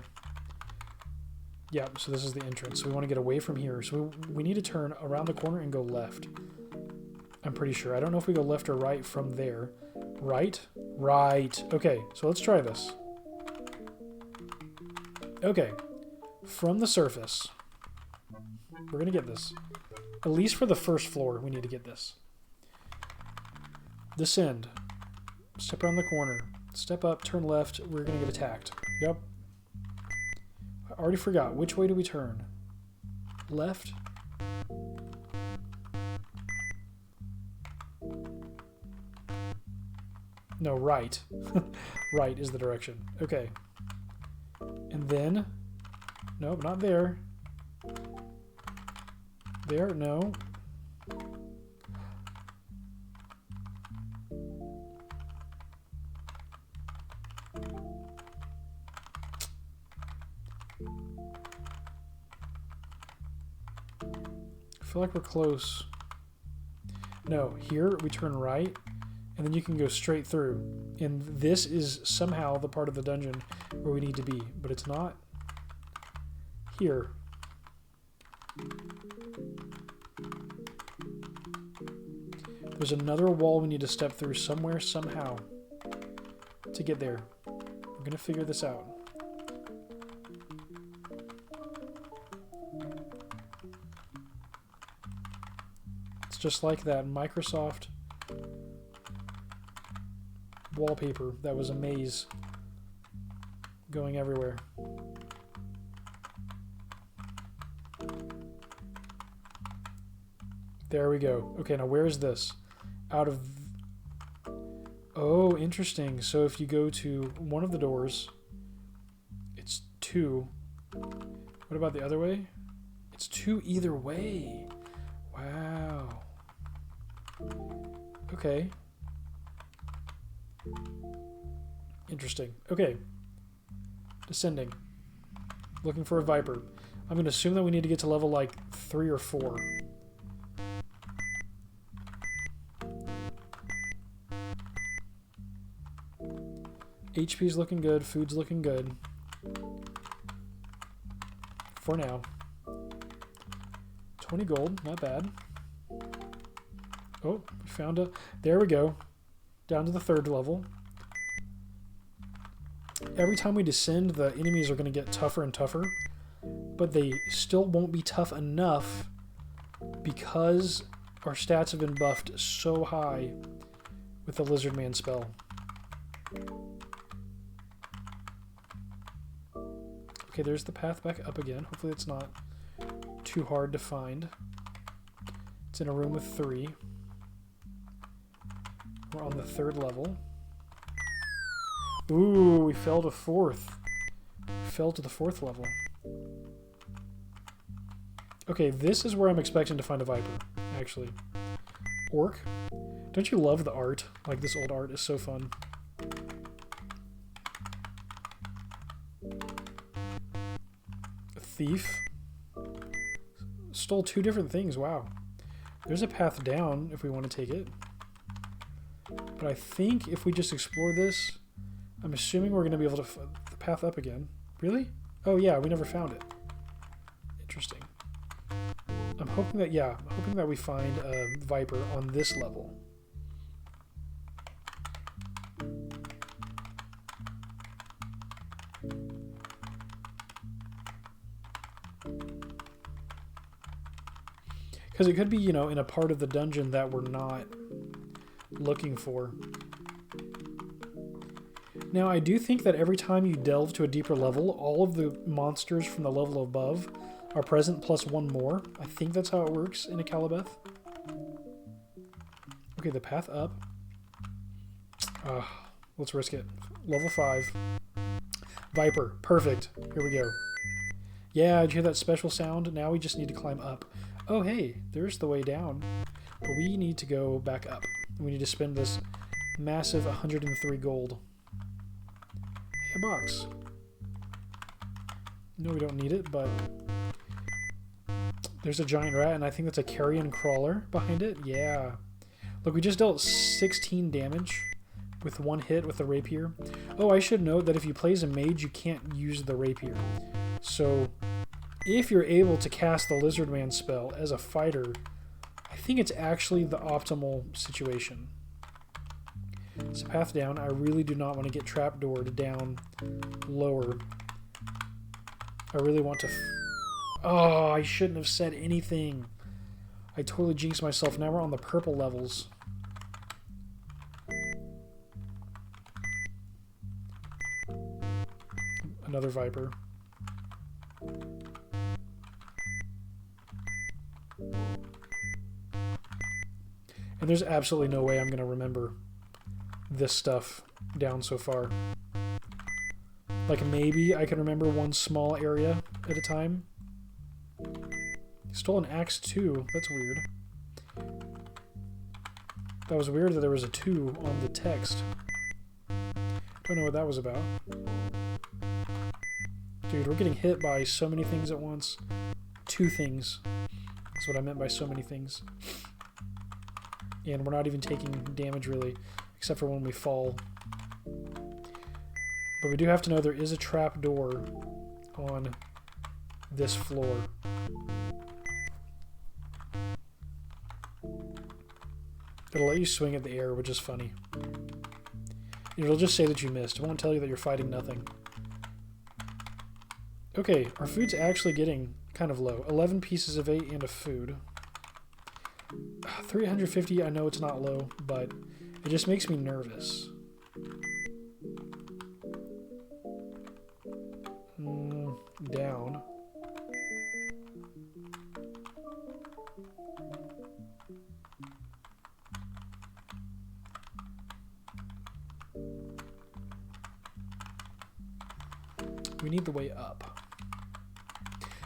Yeah, so this is the entrance. So we want to get away from here. So we need to turn around the corner and go left. I'm pretty sure. I don't know if we go left or right from there. Right? Right. Okay, so let's try this. Okay. From the surface. We're going to get this. At least for the first floor, we need to get this. Descend. Step around the corner. Step up, turn left. We're going to get attacked. Yep. I already forgot. Which way do we turn? Left? No, right. Right is the direction. Okay. And then... Nope, not there. There? No. feel like we're close. No, here we turn right, and then you can go straight through. And this is somehow the part of the dungeon where we need to be, but it's not here. There's another wall we need to step through somewhere, somehow, to get there. We're going to figure this out. It's just like that Microsoft wallpaper that was a maze going everywhere. There we go. Okay, now where is this? Out of... Oh, interesting. So if you go to one of the doors, it's 2. What about the other way? It's 2 either way. Wow. Okay. Interesting. Okay. Descending. Looking for a Viper. I'm going to assume that we need to get to level like 3 or 4. HP's looking good. Food's looking good. For now. 20 gold. Not bad. Oh, we found a... There we go. Down to the 3rd level. Every time we descend, the enemies are going to get tougher and tougher. But they still won't be tough enough because our stats have been buffed so high with the Lizard Man spell. Okay, there's the path back up again. Hopefully it's not too hard to find. It's in a room of 3. We're on the 3rd level. Ooh, we fell to 4th. We fell to the 4th level. Okay, this is where I'm expecting to find a Viper, actually. Orc. Don't you love the art? Like, this old art is so fun. Thief. Stole 2 different things, wow. There's a path down if we want to take it. But I think if we just explore this, I'm assuming we're going to be able to the path up again. Really? Oh yeah, we never found it. Interesting. I'm hoping that, yeah, I'm hoping that we find a Viper on this level. Because it could be, you know, in a part of the dungeon that we're not looking for. Now, I do think that every time you delve to a deeper level, all of the monsters from the level above are present plus 1 more. I think that's how it works in Akalabeth. Okay, the path up. Let's risk it. Level 5. Viper. Perfect. Here we go. Yeah, did you hear that special sound? Now we just need to climb up. Oh, hey, there's the way down. But we need to go back up. We need to spend this massive 103 gold. Hey, a box. No, we don't need it, but... There's a giant rat, and I think that's a carrion crawler behind it. Yeah. Look, we just dealt 16 damage with 1 hit with the rapier. Oh, I should note that if you play as a mage, you can't use the rapier. So... if you're able to cast the Lizard Man spell as a fighter, I think it's actually the optimal situation. It's a path down. I really do not want to get trapdoored down lower. I really want to... Oh, I shouldn't have said anything. I totally jinxed myself. Now we're on the purple levels. Another Viper. And there's absolutely no way I'm going to remember this stuff down so far. Like, maybe I can remember one small area at a time. Stole an axe too. That's weird. That was weird that there was a 2 on the text. Don't know what that was about. Dude, we're getting hit by so many things at once. 2 things. That's what I meant by so many things. And we're not even taking damage really, except for when we fall. But we do have to know there is a trap door on this floor. It'll let you swing at the air, which is funny. It'll just say that you missed. It won't tell you that you're fighting nothing. Okay, our food's actually getting kind of low. 11 pieces of 8 and a food. 350, I know it's not low, but it just makes me nervous. Down. We need the way up.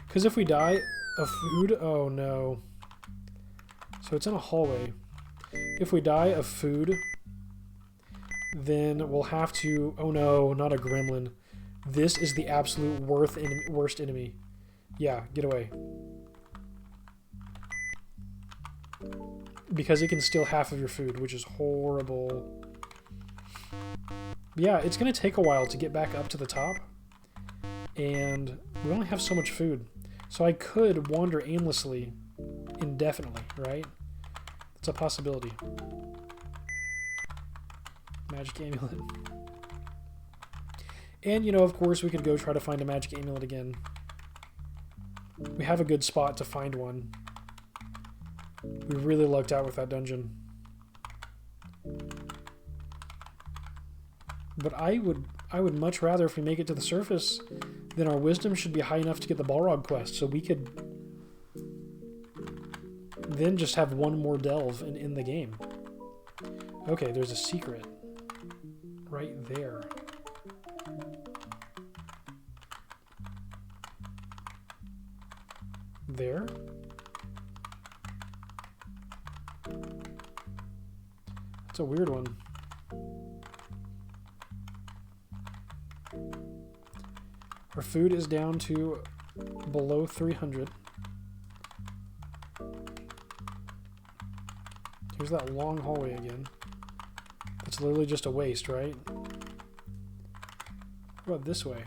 Because if we die of food... Oh, no. So it's in a hallway. If we die of food, then we'll have to... Oh, no, not a gremlin. This is the absolute worst enemy. Yeah, get away. Because it can steal half of your food, which is horrible. Yeah, it's going to take a while to get back up to the top. And we only have so much food. So I could wander aimlessly indefinitely, right? It's a possibility. Magic amulet. And, you know, of course, we could go try to find a magic amulet again. We have a good spot to find one. We really lucked out with that dungeon. But I would much rather, if we make it to the surface, then our wisdom should be high enough to get the Balrog quest, so we could then just have one more delve in the game. Okay, there's a secret right there. There? That's a weird one. Our food is down to below 300. Here's that long hallway again. It's literally just a waste, right? What about this way?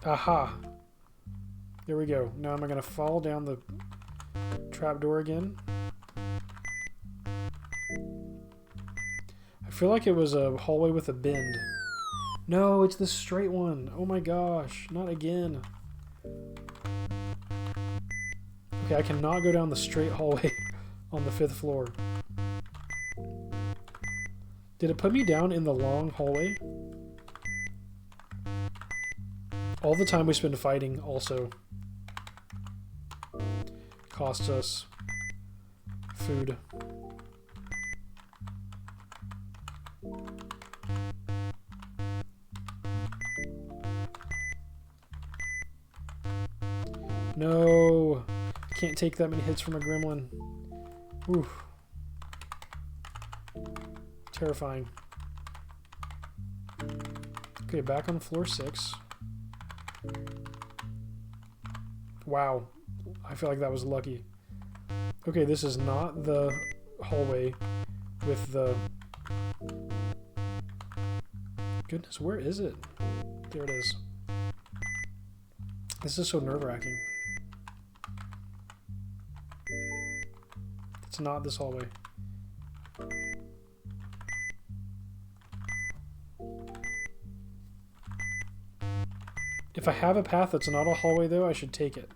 Aha! There we go. Now am I going to fall down the trapdoor again? I feel like it was a hallway with a bend. No, it's the straight one. Oh my gosh, not again. Okay, I cannot go down the straight hallway on the 5th floor. Did it put me down in the long hallway? All the time we spend fighting also costs us food. No, can't take that many hits from a gremlin. Oof. Terrifying. Okay, back on floor 6. Wow, I feel like that was lucky. Okay, this is not the hallway with the... Goodness, where is it? There it is. This is so nerve-wracking. It's not this hallway. If I have a path that's not a hallway, though, I should take it.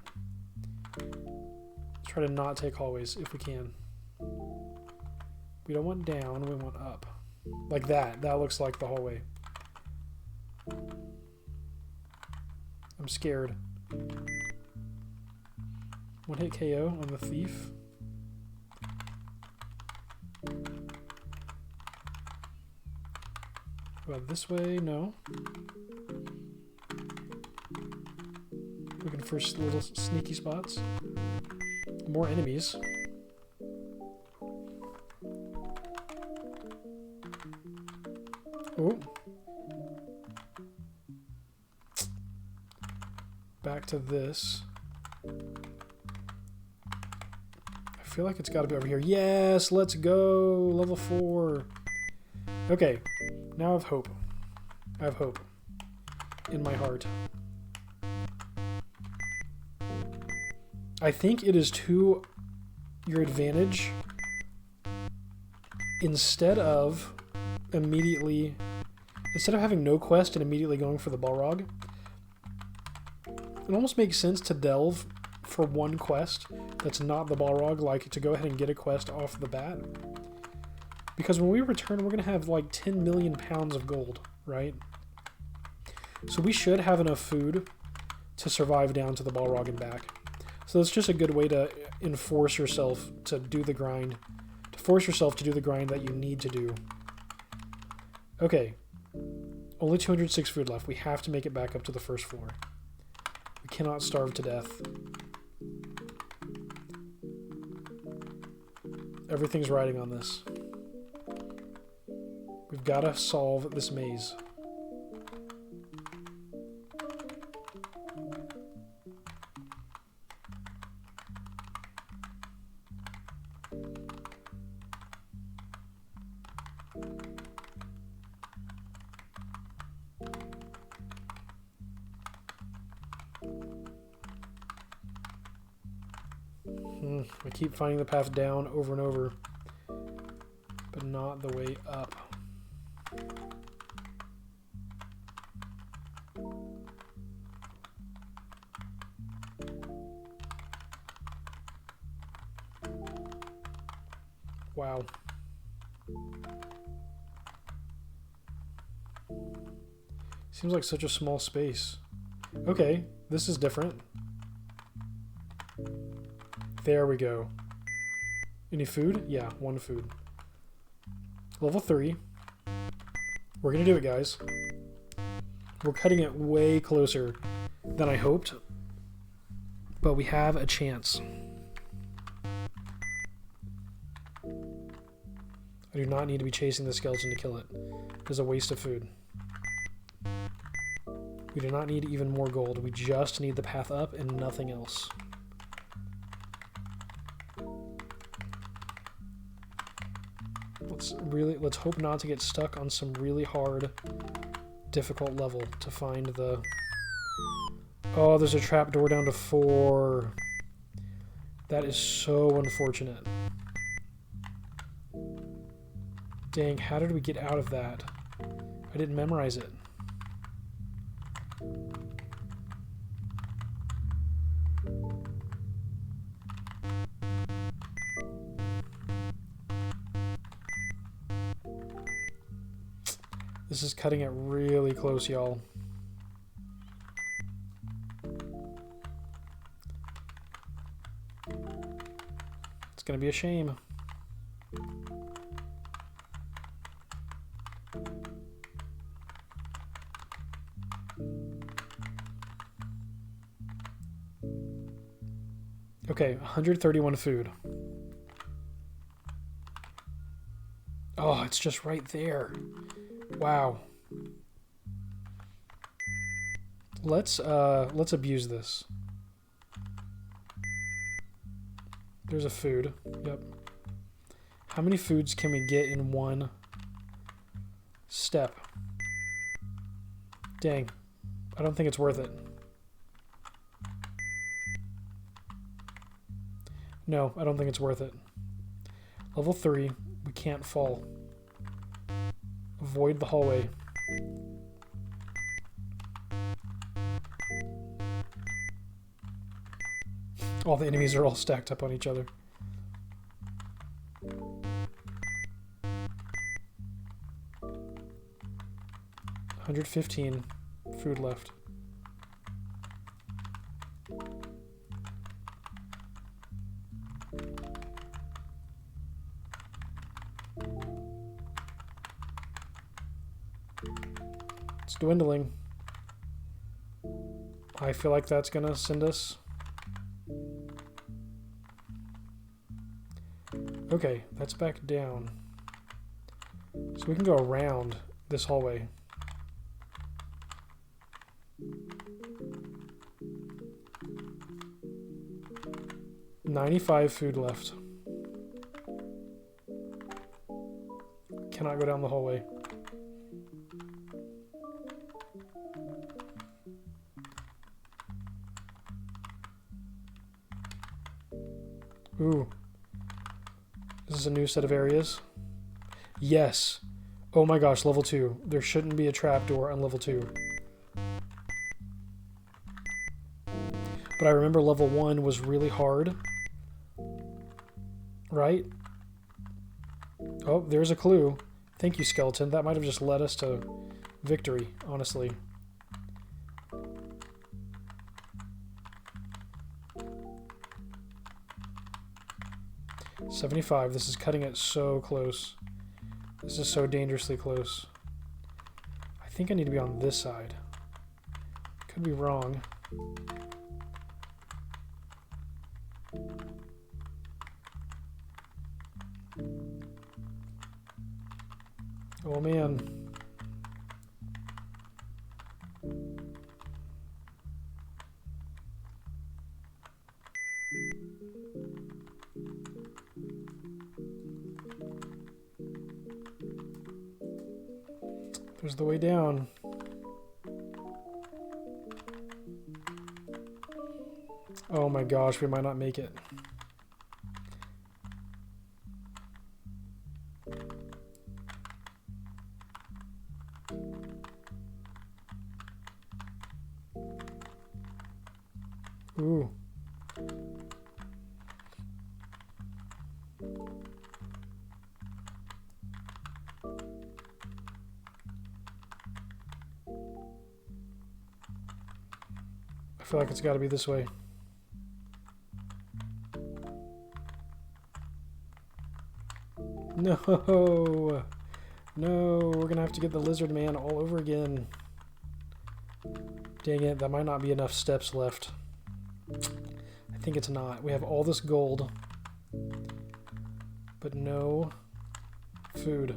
Let's try to not take hallways if we can. We don't want down, we want up. Like that. That looks like the hallway. I'm scared. One hit KO on the thief. About this way? No. Looking for little sneaky spots. More enemies. Oh. back to this. I feel like it's got to be over here. Yes, let's go. Level 4. Okay, now I have hope. I have hope in my heart. I think it is to your advantage instead of having no quest and immediately going for the Balrog. It almost makes sense to delve for one quest that's not the Balrog, like to go ahead and get a quest off the bat. Because when we return, we're going to have like 10 million pounds of gold, right? So we should have enough food to survive down to the Balrog and back. So it's just a good way to enforce yourself to do the grind, to force yourself to do the grind that you need to do. Okay, only 206 food left. We have to make it back up to the first floor. We cannot starve to death. Everything's riding on this. We've got to solve this maze. I keep finding the path down over and over, but not the way up. Wow. Seems like such a small space. Okay, this is different. There we go. Any food? Yeah, 1 food. Level 3. We're gonna do it, guys. We're cutting it way closer than I hoped, but we have a chance. I do not need to be chasing the skeleton to kill it. It is a waste of food. We do not need even more gold. We just need the path up and nothing else. Let's hope not to get stuck on some really hard, difficult level to find the... Oh, there's a trap door down to 4. That is so unfortunate. Dang, how did we get out of that? I didn't memorize it. This is cutting it really close, y'all. It's gonna be a shame. Okay, 131 food. Oh, it's just right there. Wow. Let's abuse this. There's a food. Yep. How many foods can we get in one step? Dang. I don't think it's worth it. No, I don't think it's worth it. Level 3, we can't fall. Avoid the hallway. All the enemies are all stacked up on each other. $115 food left. It's dwindling. I feel like that's gonna send us. Okay, that's back down. So we can go around this hallway. 95 food left. Cannot go down the hallway. Ooh. Is this a new set of areas? Yes. Oh my gosh, level 2. There shouldn't be a trapdoor on level 2. But I remember level 1 was really hard. Right? Oh, there's a clue. Thank you, skeleton. That might have just led us to victory, honestly. $75. This is cutting it so close. This is so dangerously close. I think I need to be on this side. Could be wrong. Oh man. There's the way down. Oh my gosh, we might not make it. Ooh. I feel like it's got to be this way. No! No, we're gonna have to get the lizard man all over again. Dang it, that might not be enough steps left. I think it's not. We have all this gold, but no food.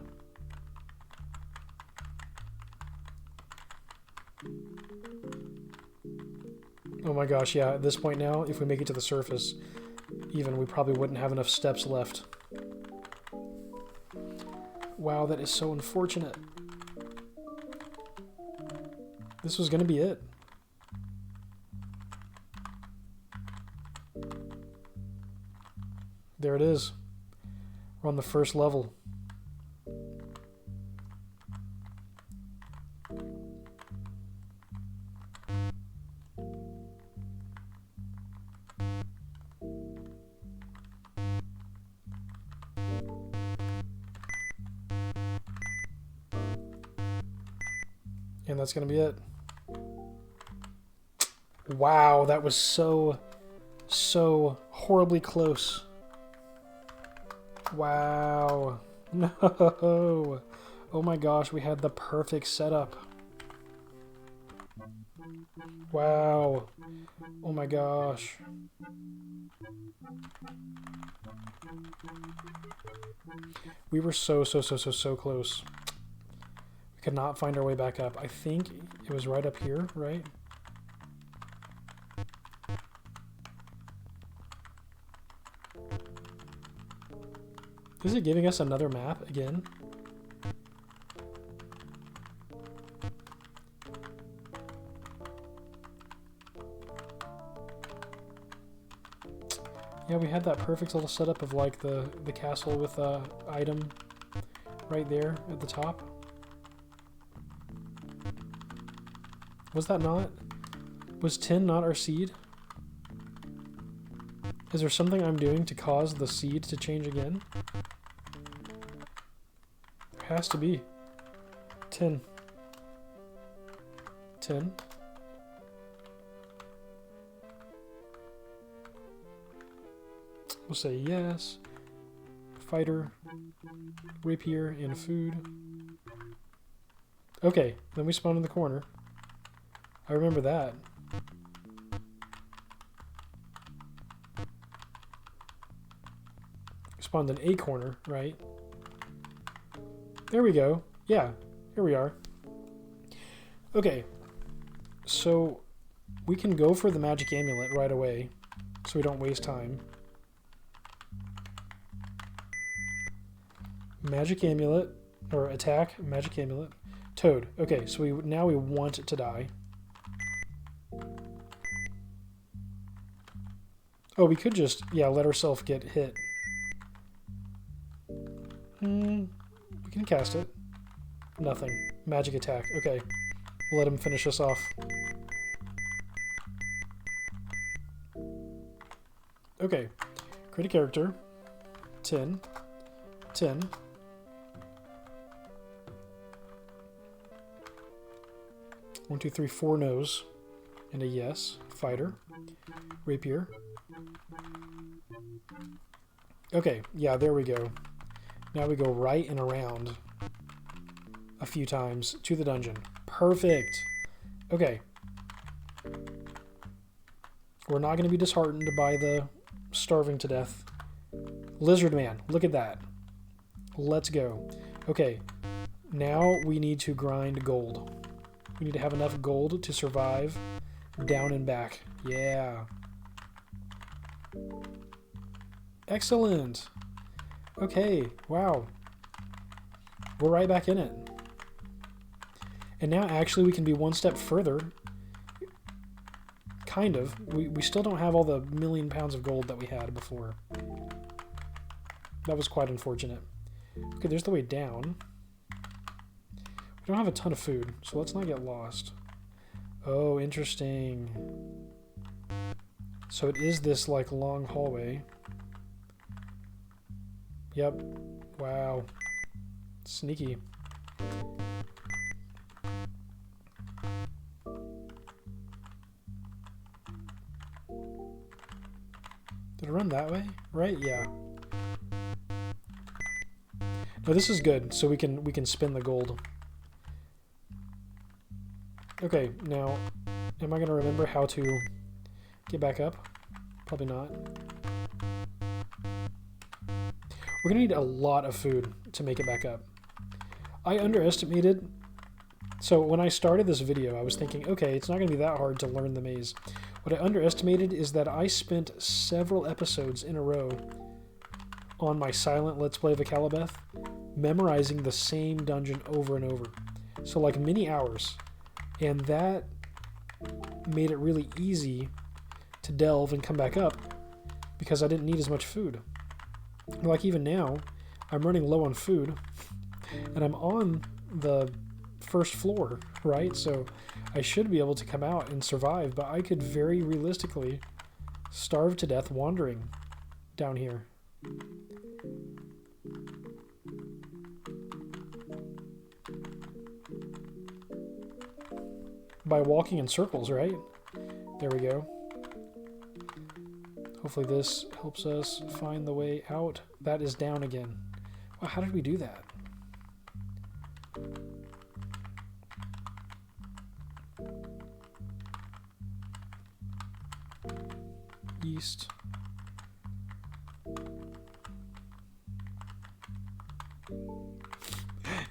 Oh my gosh, yeah, at this point now, if we make it to the surface, even, we probably wouldn't have enough steps left. Wow, that is so unfortunate. This was gonna be it. There it is. We're on the first level. And that's gonna be it. Wow, that was so horribly close. Wow. No. Oh my gosh, we had the perfect setup. Wow. Oh my gosh. We were so close. We could not find our way back up. I think it was right up here, right? Is it giving us another map again? Yeah, we had that perfect little setup of like the castle with item right there at the top. Was that not? Was 10 not our seed? Is there something I'm doing to cause the seed to change again? There has to be. 10. 10. We'll say yes. Fighter, rapier, and food. Okay, then we spawn in the corner. I remember that. Spawned in a corner, right? There we go. Yeah, here we are. Okay, so we can go for the magic amulet right away, so we don't waste time. Magic Amulet, or attack, Magic Amulet. Toad. Okay, so now we want it to die. Oh, we could just, yeah, let ourselves get hit. We can cast it. Nothing. Magic attack. Okay. We'll let him finish us off. Okay. Create a character. 10. 10. One, two, three, four no's. And a yes. Fighter. Rapier. Okay. Yeah, there we go. Now we go right and around a few times to the dungeon. Perfect. Okay. We're not going to be disheartened by the starving to death. Lizard man, look at that. Let's go. Okay. Now we need to grind gold. We need to have enough gold to survive down and back. Yeah. Excellent. Okay, wow. We're right back in it. And now actually we can be one step further. Kind of. We still don't have all the million pounds of gold that we had before. That was quite unfortunate. Okay, there's the way down. We don't have a ton of food, so let's not get lost. Oh, interesting. So it is this, like, long hallway. Yep. Wow. Sneaky. Did it run that way? Right? Yeah. No, this is good. So we can spin the gold. Okay, now am I going to remember how to get back up? Probably not. We're going to need a lot of food to make it back up. I underestimated... So when I started this video, I was thinking, okay, it's not going to be that hard to learn the maze. What I underestimated is that I spent several episodes in a row on my silent Let's Play of Akalabeth memorizing the same dungeon over and over. So like many hours. And that made it really easy to delve and come back up because I didn't need as much food. Like even now, I'm running low on food and I'm on the first floor, right? So I should be able to come out and survive, but I could very realistically starve to death wandering down here. By walking in circles, right? There we go. Hopefully this helps us find the way out. That is down again. Wow, how did we do that? East.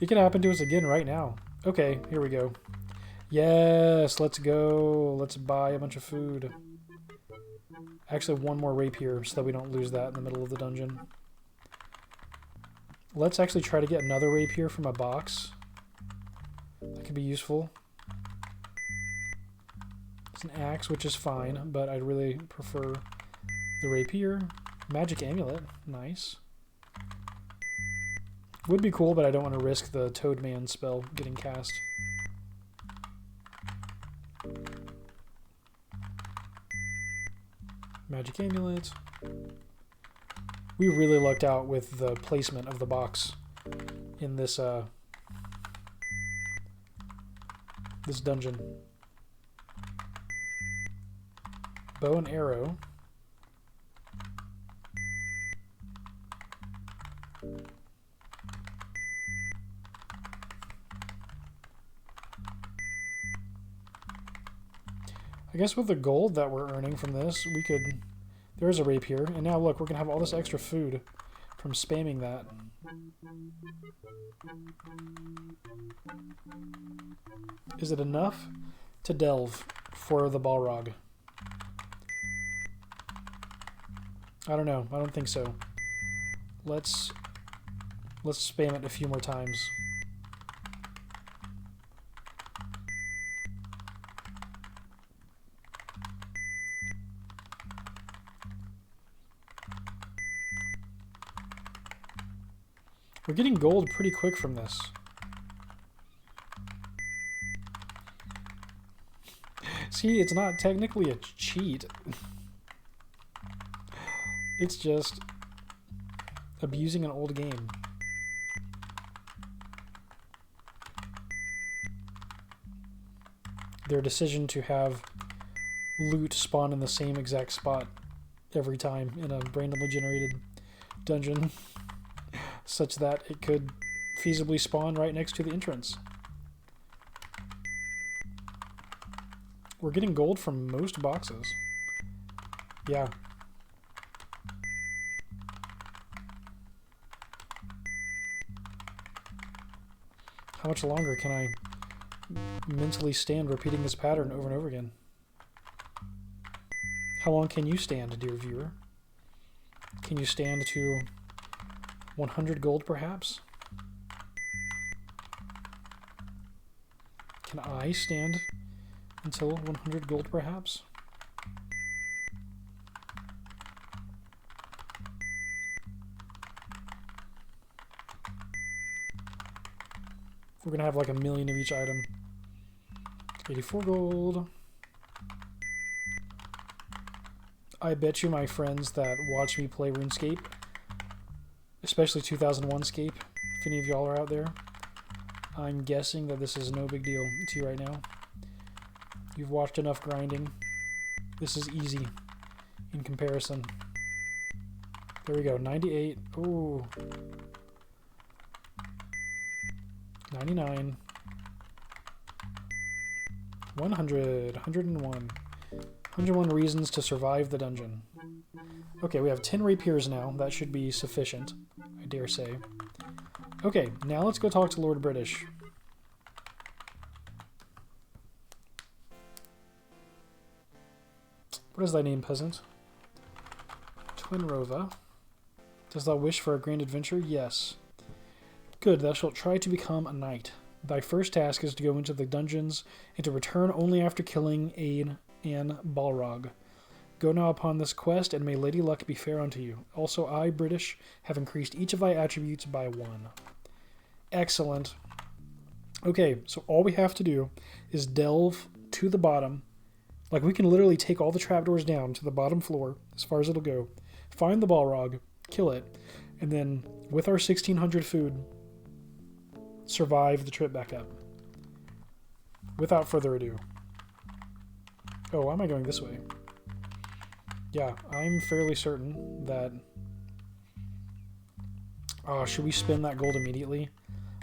It can happen to us again right now. Okay, here we go. Yes, let's go. Let's buy a bunch of food. Actually, one more rapier so that we don't lose that in the middle of the dungeon. Let's actually try to get another rapier from a box. That could be useful. It's an axe, which is fine, but I'd really prefer the rapier. Magic amulet. Nice. Would be cool, but I don't want to risk the Toadman spell getting cast. Magic amulet. We really lucked out with the placement of the box in this this dungeon. Bow and arrow. I guess with the gold that we're earning from this, we could... There's a rapier, and now look, we're going to have all this extra food from spamming that. Is it enough to delve for the Balrog? I don't know. I don't think so. Let's Let's spam it a few more times. We're getting gold pretty quick from this. See, it's not technically a cheat. It's just abusing an old game. Their decision to have loot spawn in the same exact spot every time in a randomly generated dungeon, such that it could feasibly spawn right next to the entrance. We're getting gold from most boxes. Yeah. How much longer can I mentally stand repeating this pattern over and over again? How long can you stand, dear viewer? Can you stand to 100 gold, perhaps? Can I stand until 100 gold, perhaps? We're gonna have like a million of each item. 84 gold. I bet you my friends that watch me play RuneScape, especially 2001 Scape, if any of y'all are out there, I'm guessing that this is no big deal to you right now. You've watched enough grinding. This is easy in comparison. There we go, 98. Ooh. 99. 100. 101. 101 reasons to survive the dungeon. Okay, we have 10 rapiers now. That should be sufficient, I dare say. Okay, now let's go talk to Lord British. What is thy name, peasant? Twinrova. Dost thou wish for a grand adventure? Yes. Good, thou shalt try to become a knight. Thy first task is to go into the dungeons and to return only after killing an Balrog. Go now upon this quest, and may Lady Luck be fair unto you. Also I, British, have increased each of thy attributes by 1. Excellent. Okay, so all we have to do is delve to the bottom. Like, we can literally take all the trapdoors down to the bottom floor, as far as it'll go, find the Balrog, kill it, and then, with our 1600 food, survive the trip back up. Without further ado. Oh, why am I going this way? Yeah, I'm fairly certain that... should we spend that gold immediately?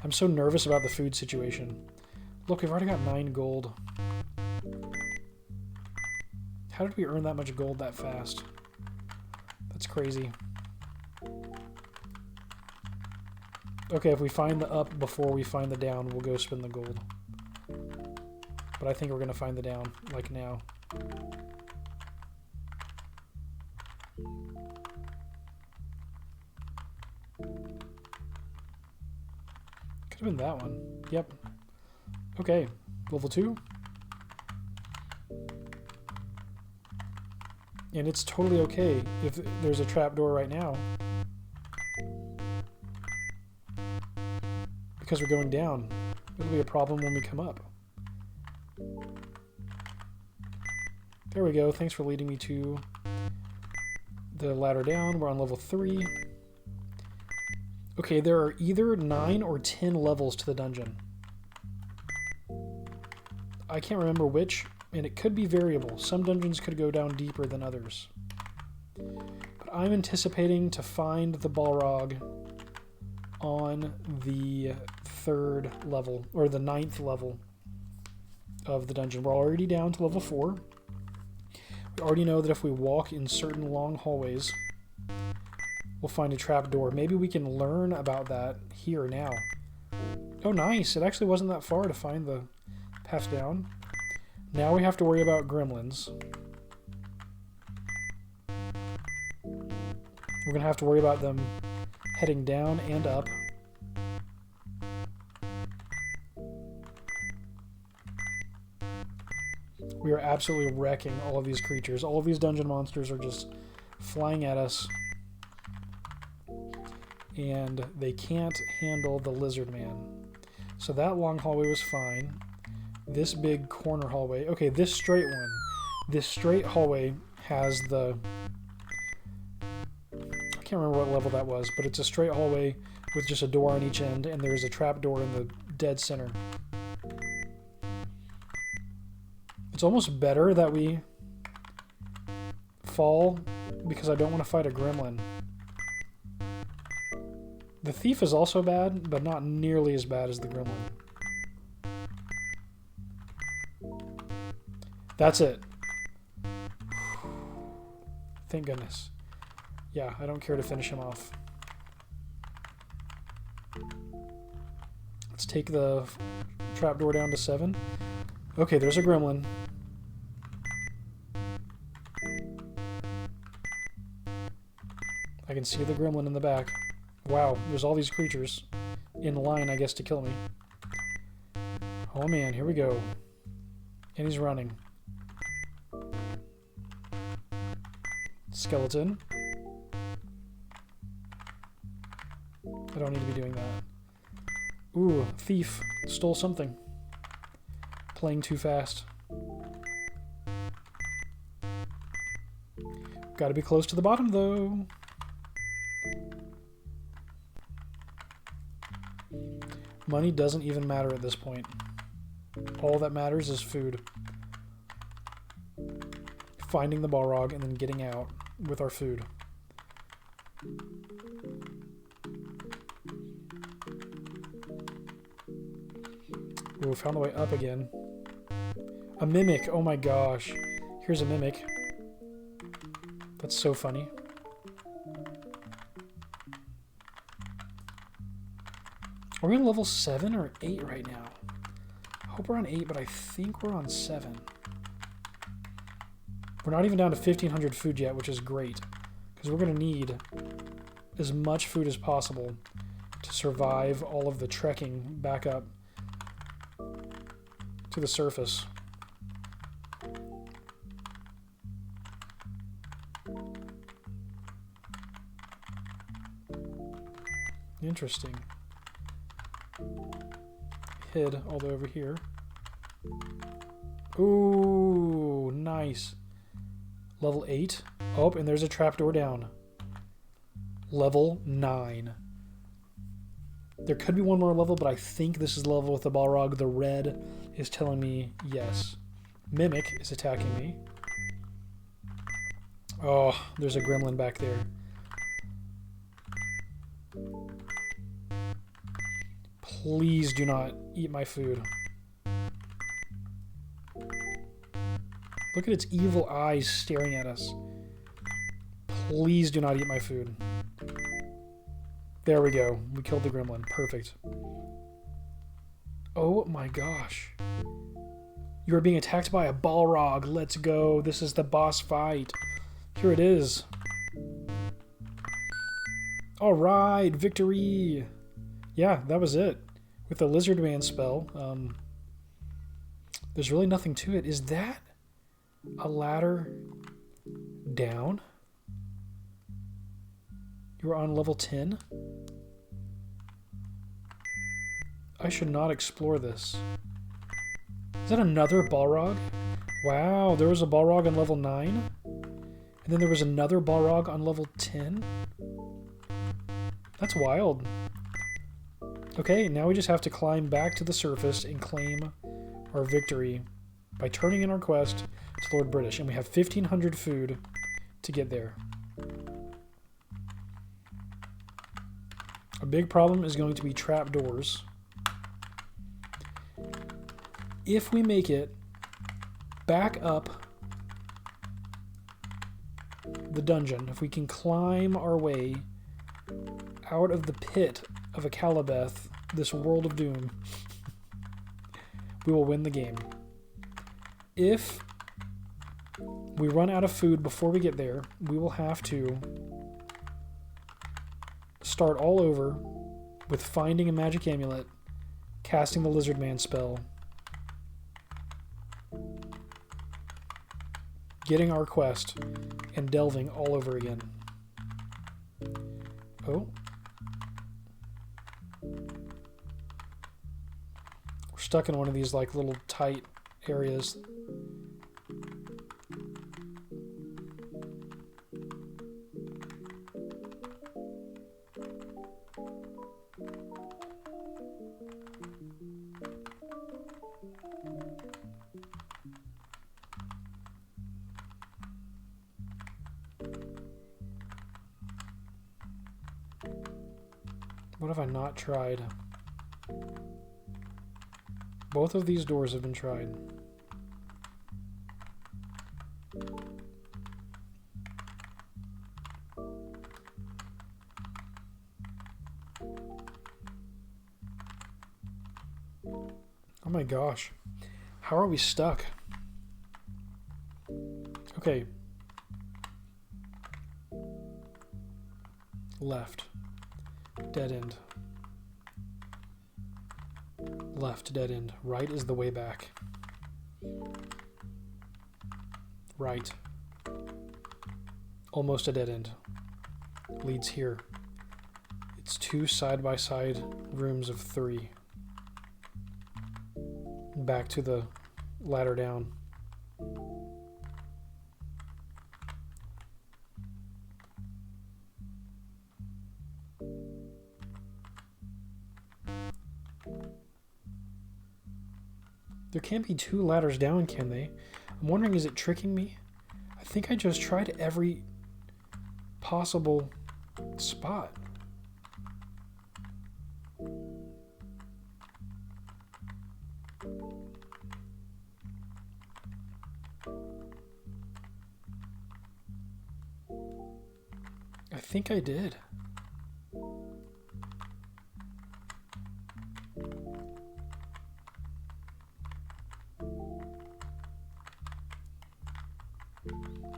I'm so nervous about the food situation. Look, we've already got 9 gold. How did we earn that much gold that fast? That's crazy. Okay, if we find the up before we find the down, we'll go spend the gold. But I think we're going to find the down, like now. Could have been that one. Yep. Okay, level 2. And it's totally okay if there's a trapdoor right now. Because we're going down. It'll be a problem when we come up. There we go. Thanks for leading me to the ladder down. We're on level 3. Okay, there are either 9 or 10 levels to the dungeon. I can't remember which, and it could be variable. Some dungeons could go down deeper than others. But I'm anticipating to find the Balrog on the 3rd level, or the 9th level of the dungeon. We're already down to level 4. We already know that if we walk in certain long hallways, we'll find a trapdoor. Maybe we can learn about that here now. Oh, nice. It actually wasn't that far to find the path down. Now we have to worry about gremlins. We're going to have to worry about them heading down and up. We are absolutely wrecking all of these creatures. All of these dungeon monsters are just flying at us. And they can't handle the lizard man. So that long hallway was fine. This big corner hallway. Okay, this straight one. This straight hallway has the... I can't remember what level that was, but it's a straight hallway with just a door on each end, and there's a trap door in the dead center. It's almost better that we fall because I don't want to fight a gremlin. The thief is also bad, but not nearly as bad as the gremlin. That's it. Thank goodness. Yeah, I don't care to finish him off. Let's take the trapdoor down to 7. Okay, there's a gremlin. I can see the gremlin in the back. Wow, there's all these creatures in line, I guess, to kill me. Oh man, here we go. And he's running. Skeleton. I don't need to be doing that. Ooh, thief. Stole something. Playing too fast. Gotta be close to the bottom, though. Money doesn't even matter at this point. All that matters is food. Finding the Balrog and then getting out with our food. Ooh, found the way up again. A mimic! Oh my gosh. Here's a mimic. That's so funny. Are we on level 7 or 8 right now? I hope we're on 8, but I think we're on 7. We're not even down to 1,500 food yet, which is great. Because we're going to need as much food as possible to survive all of the trekking back up to the surface. Interesting. Hid all the way over here. Ooh, nice. Level 8. Oh, and there's a trapdoor down. Level 9. There could be one more level, but I think this is the level with the Balrog. The red is telling me yes. Mimic is attacking me. Oh, there's a gremlin back there. Please do not eat my food. Look at its evil eyes staring at us. Please do not eat my food. There we go. We killed the gremlin. Perfect. Oh my gosh. You are being attacked by a Balrog. Let's go. This is the boss fight. Here it is. Alright, victory. Yeah, that was it. With the Lizard Man spell, there's really nothing to it. Is that a ladder down? You are on level 10? I should not explore this. Is that another Balrog? Wow, there was a Balrog on level 9? And then there was another Balrog on level 10? That's wild. Okay, now we just have to climb back to the surface and claim our victory by turning in our quest to Lord British. And we have 1,500 food to get there. A big problem is going to be trapdoors. If we make it back up the dungeon, if we can climb our way out of the pit of Akalabeth, this world of doom, we will win the game. If we run out of food before we get there, we will have to start all over with finding a magic amulet, casting the Lizard Man spell, getting our quest and delving all over again. Oh. We're stuck in one of these like little tight areas. What have I not tried? Both of these doors have been tried. Oh my gosh. How are we stuck? Okay. Left. Dead end. Left, dead end. Right is the way back. Right. Almost a dead end. Leads here. It's 2 side-by-side rooms of 3. Back to the ladder down. There can't be 2 ladders down, can they? I'm wondering, is it tricking me? I think I just tried every possible spot. I think I did.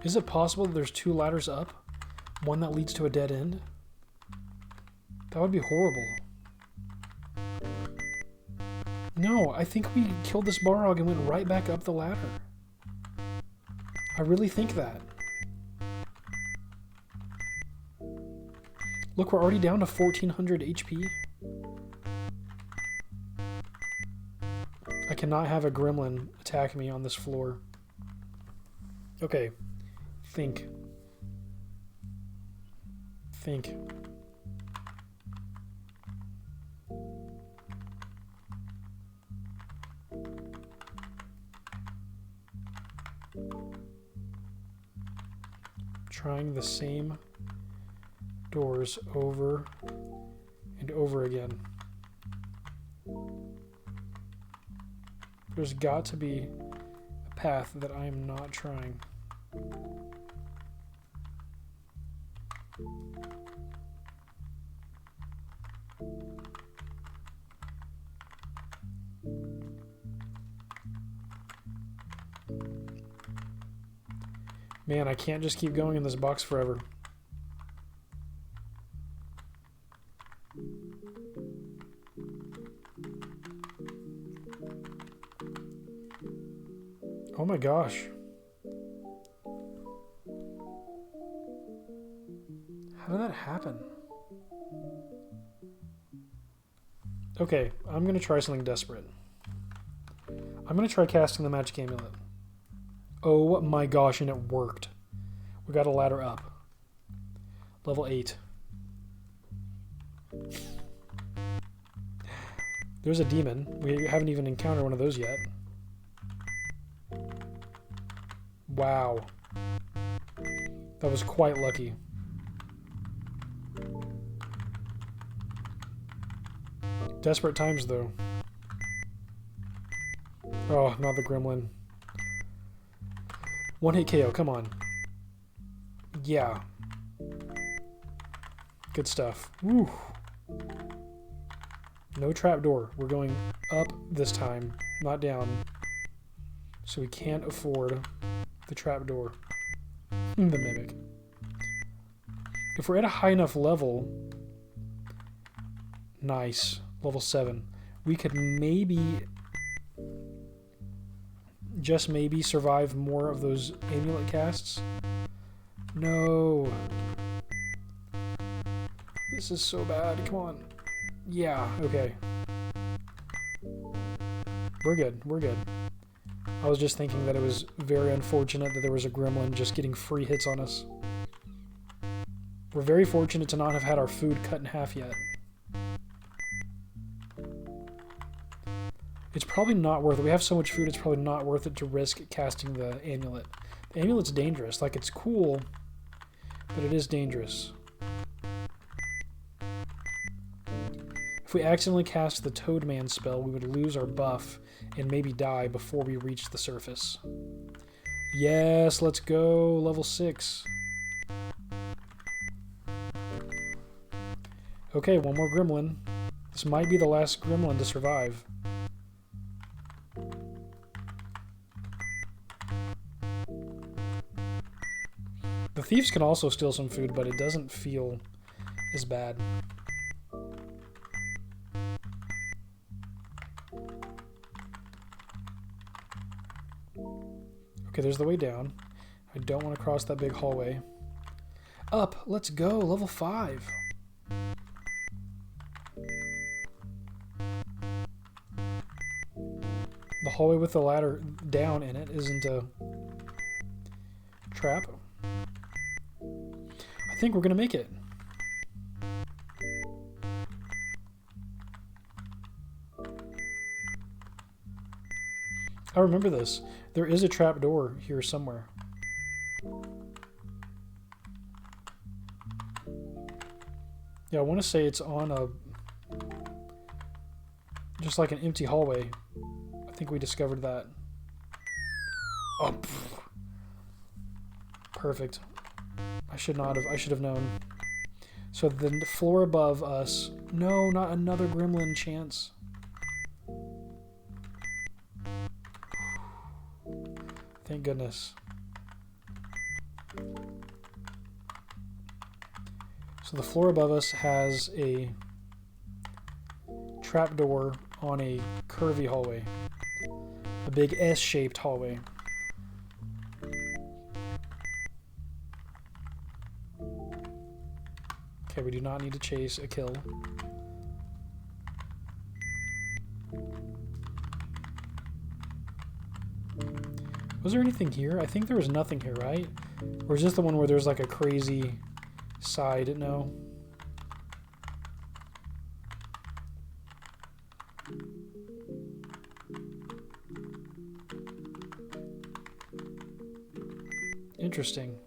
Is it possible that there's 2 ladders up? One that leads to a dead end? That would be horrible. No, I think we killed this Balrog and went right back up the ladder. I really think that. Look, we're already down to 1400 HP. I cannot have a gremlin attack me on this floor. Okay. Think. Think. Trying the same doors over and over again. There's got to be a path that I am not trying. Man, I can't just keep going in this box forever. Oh my gosh. How did that happen? Okay, I'm going to try something desperate. I'm going to try casting the magic amulet. Oh my gosh, and it worked. We got a ladder up. Level 8. There's a demon. We haven't even encountered one of those yet. Wow. That was quite lucky. Desperate times, though. Oh, not the gremlin. 1-hit KO, come on. Yeah. Good stuff. Woo. No trapdoor. We're going up this time, not down. So we can't afford the trapdoor. The mimic. If we're at a high enough level... Nice. Level 7. We could maybe just maybe survive more of those amulet casts. No. This is so bad. Come on. Yeah, okay. We're good. We're good. I was just thinking that it was very unfortunate that there was a gremlin just getting free hits on us. We're very fortunate to not have had our food cut in half yet. It's probably not worth it. We have so much food, it's probably not worth it to risk casting the amulet. The amulet's dangerous. Like, it's cool, but it is dangerous. If we accidentally cast the Toadman spell, we would lose our buff and maybe die before we reach the surface. Yes, let's go. Level 6. Okay, one more gremlin. This might be the last gremlin to survive. The thieves can also steal some food, but it doesn't feel as bad. Okay, there's the way down. I don't want to cross that big hallway. Up! Let's go! Level 5! The hallway with the ladder down in it isn't a trap. I think we're gonna make it. I remember this. There is a trap door here somewhere. Yeah, I want to say it's on a... just like an empty hallway. I think we discovered that. Oh, pfft. Perfect. I should have known. So the floor above us... No, not another gremlin chance. Thank goodness. So the floor above us has a trapdoor on a curvy hallway. A big S-shaped hallway. Okay, we do not need to chase a kill. Was there anything here? I think there was nothing here, right? Or is this the one where there's like a crazy side? No. Interesting.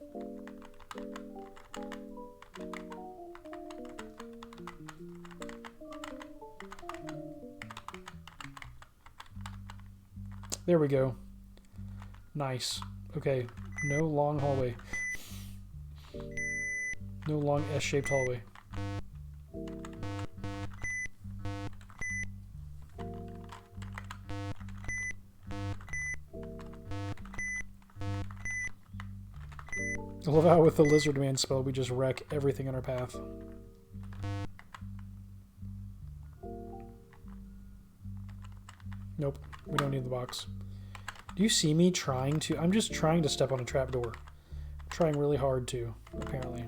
There we go. Nice. Okay. No long hallway. No long S-shaped hallway. I love how with the Lizard Man spell we just wreck everything in our path. Nope. We don't need the box. Do you see me trying to... I'm just trying to step on a trapdoor. I'm trying really hard to, apparently.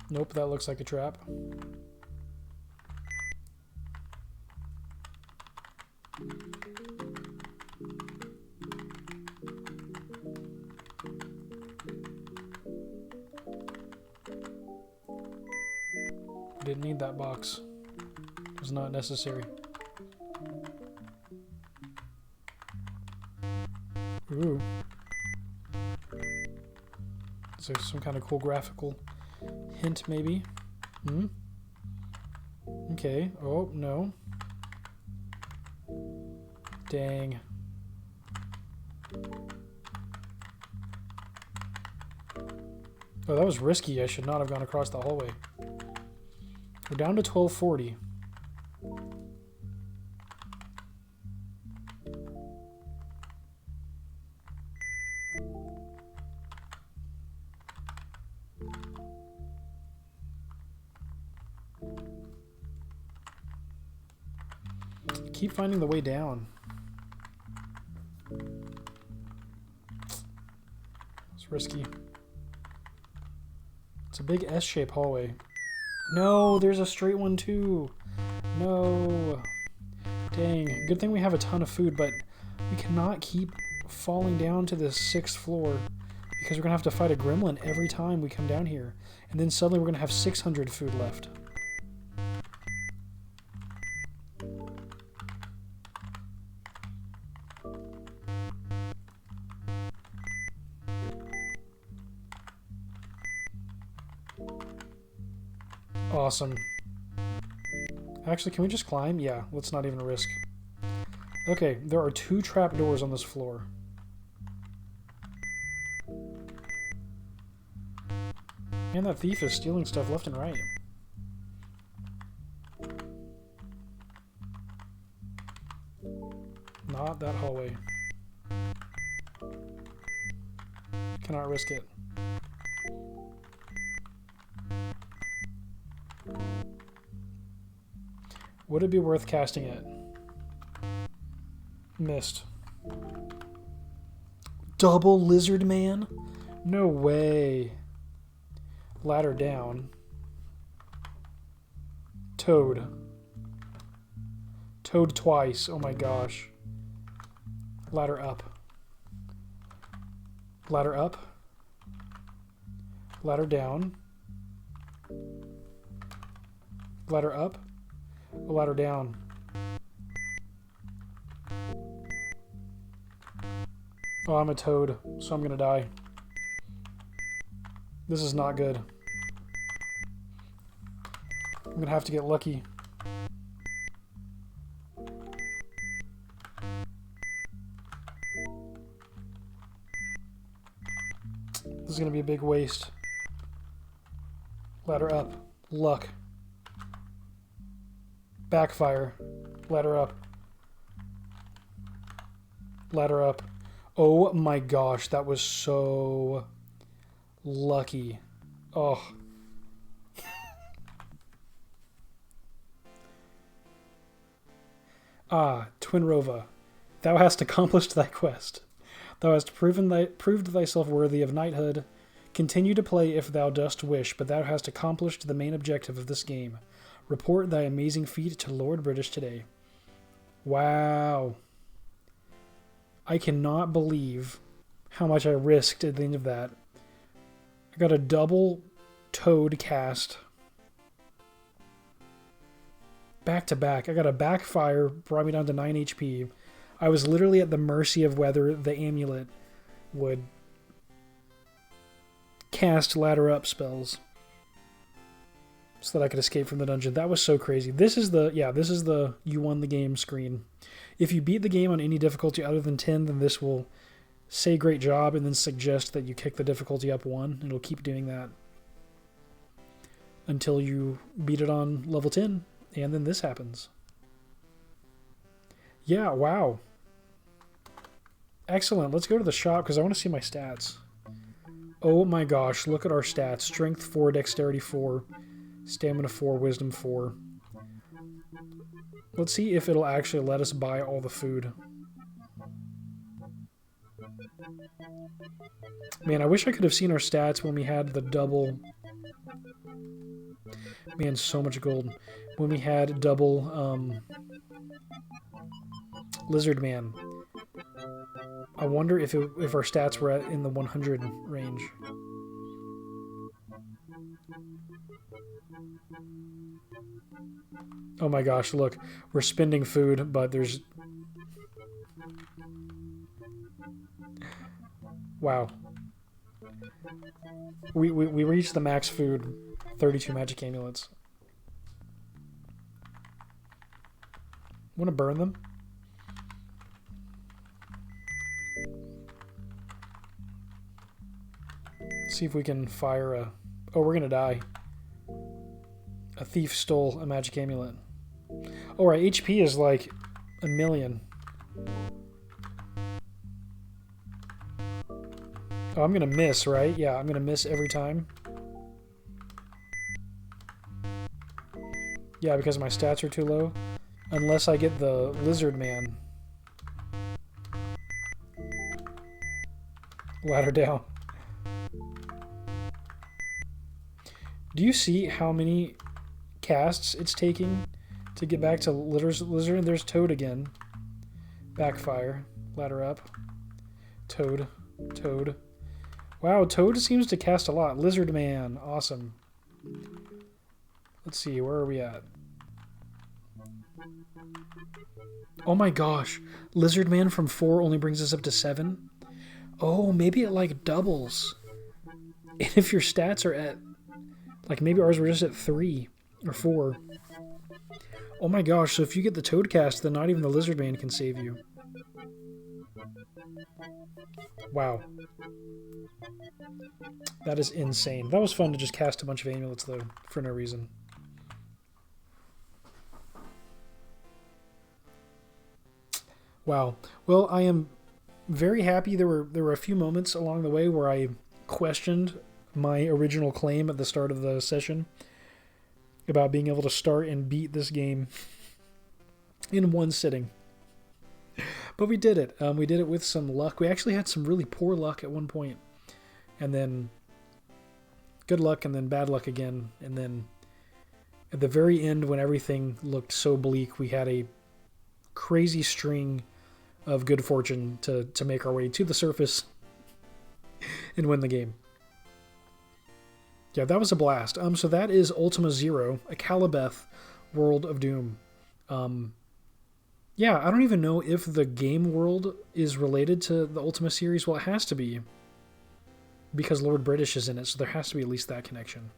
Nope, that looks like a trap. Didn't need that box. It was not necessary. Ooh. Is there some kind of cool graphical hint, maybe? Hmm? Okay. Oh, no. Dang. Oh, that was risky. I should not have gone across the hallway. We're down to 1240. keep finding the way down. It's risky. It's a big S-shaped hallway. No, there's a straight one too. No. Dang. Good thing we have a ton of food, but we cannot keep falling down to the 6th floor because we're going to have to fight a gremlin every time we come down here. And then suddenly we're going to have 600 food left. Awesome. Actually, can we just climb? Yeah, let's not even risk. Okay, there are 2 trapdoors on this floor. And that thief is stealing stuff left and right. Not that hallway. Cannot risk it. Would it be worth casting it? Missed. Double lizard man? No way. Ladder down. Toad. Toad twice. Oh my gosh. Ladder up. Ladder up. Ladder down. Ladder up. Ladder down. Oh, I'm a toad, so I'm gonna die. This is not good. I'm gonna have to get lucky. This is gonna be a big waste. Ladder up. Luck. Backfire. Ladder up. Ladder up. Oh my gosh, that was so lucky. Oh. Ah, Twinrova, thou hast accomplished thy quest. Thou hast proved thyself worthy of knighthood. Continue to play if thou dost wish, but thou hast accomplished the main objective of this game. Report thy amazing feat to Lord British today. Wow. I cannot believe how much I risked at the end of that. I got a double toad cast. Back to back. I got a backfire, brought me down to 9 HP. I was literally at the mercy of whether the amulet would cast ladder up spells so that I could escape from the dungeon. That was so crazy. This is the you won the game screen. If you beat the game on any difficulty other than 10, then this will say great job and then suggest that you kick the difficulty up 1. It'll keep doing that until you beat it on level 10, and then this happens. Yeah, wow. Excellent. Let's go to the shop because I want to see my stats. Oh my gosh, look at our stats. Strength 4, Dexterity 4, Stamina 4, Wisdom 4. Let's see if it'll actually let us buy all the food. Man, I wish I could have seen our stats when we had the double... Man, so much gold. When we had double Lizard Man. I wonder if our stats were in the 100 range. Oh my gosh, look. We're spending food, but there's... Wow. We reached the max food. 32 magic amulets. Want to burn them? See if we can fire a... Oh, we're gonna die. A thief stole a magic amulet. Oh, our HP is like 1,000,000. Oh, I'm gonna miss, right? Yeah, I'm gonna miss every time. Yeah, because my stats are too low. Unless I get the lizard man. Ladder down. Do you see how many casts it's taking to get back to lizard? There's Toad again. Backfire. Ladder up. Toad. Toad. Wow, Toad seems to cast a lot. Lizard man. Awesome. Let's see, where are we at? Oh my gosh. Lizard man from 4 only brings us up to 7? Oh, maybe it like doubles. And if your stats are at... Like maybe ours were just at 3 or 4. Oh my gosh, so if you get the Toad cast, then not even the Lizard Man can save you. Wow. That is insane. That was fun to just cast a bunch of amulets though, for no reason. Wow. Well, I am very happy. There were a few moments along the way where I questioned my original claim at the start of the session about being able to start and beat this game in one sitting. But we did it. We did it with some luck. We actually had some really poor luck at one point. And then good luck and then bad luck again. And then at the very end when everything looked so bleak, we had a crazy string of good fortune to make our way to the surface and win the game. Yeah, that was a blast. So that is Ultima Zero, Akalabeth, World of Doom. Yeah, I don't even know if the game world is related to the Ultima series. Well, it has to be, because Lord British is in it, so there has to be at least that connection.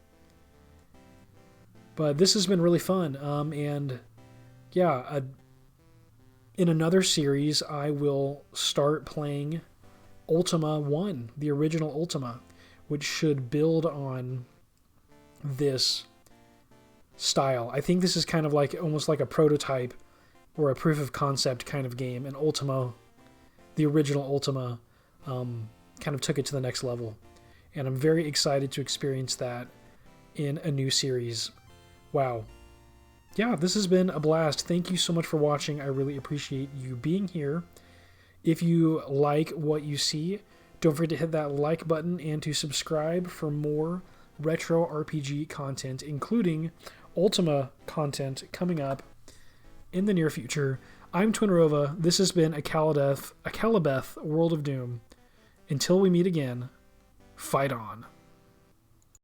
But this has been really fun, and yeah, in another series, I will start playing Ultima 1, the original Ultima, which should build on this style. I think this is kind of like almost like a prototype or a proof of concept kind of game, and Ultima, the original Ultima, kind of took it to the next level. And I'm very excited to experience that in a new series. Wow. Yeah, this has been a blast. Thank you so much for watching. I really appreciate you being here. If you like what you see, don't forget to hit that like button and to subscribe for more retro RPG content, including Ultima content coming up in the near future. I'm Twinrova. This has been Akalabeth, World of Doom. Until we meet again, fight on.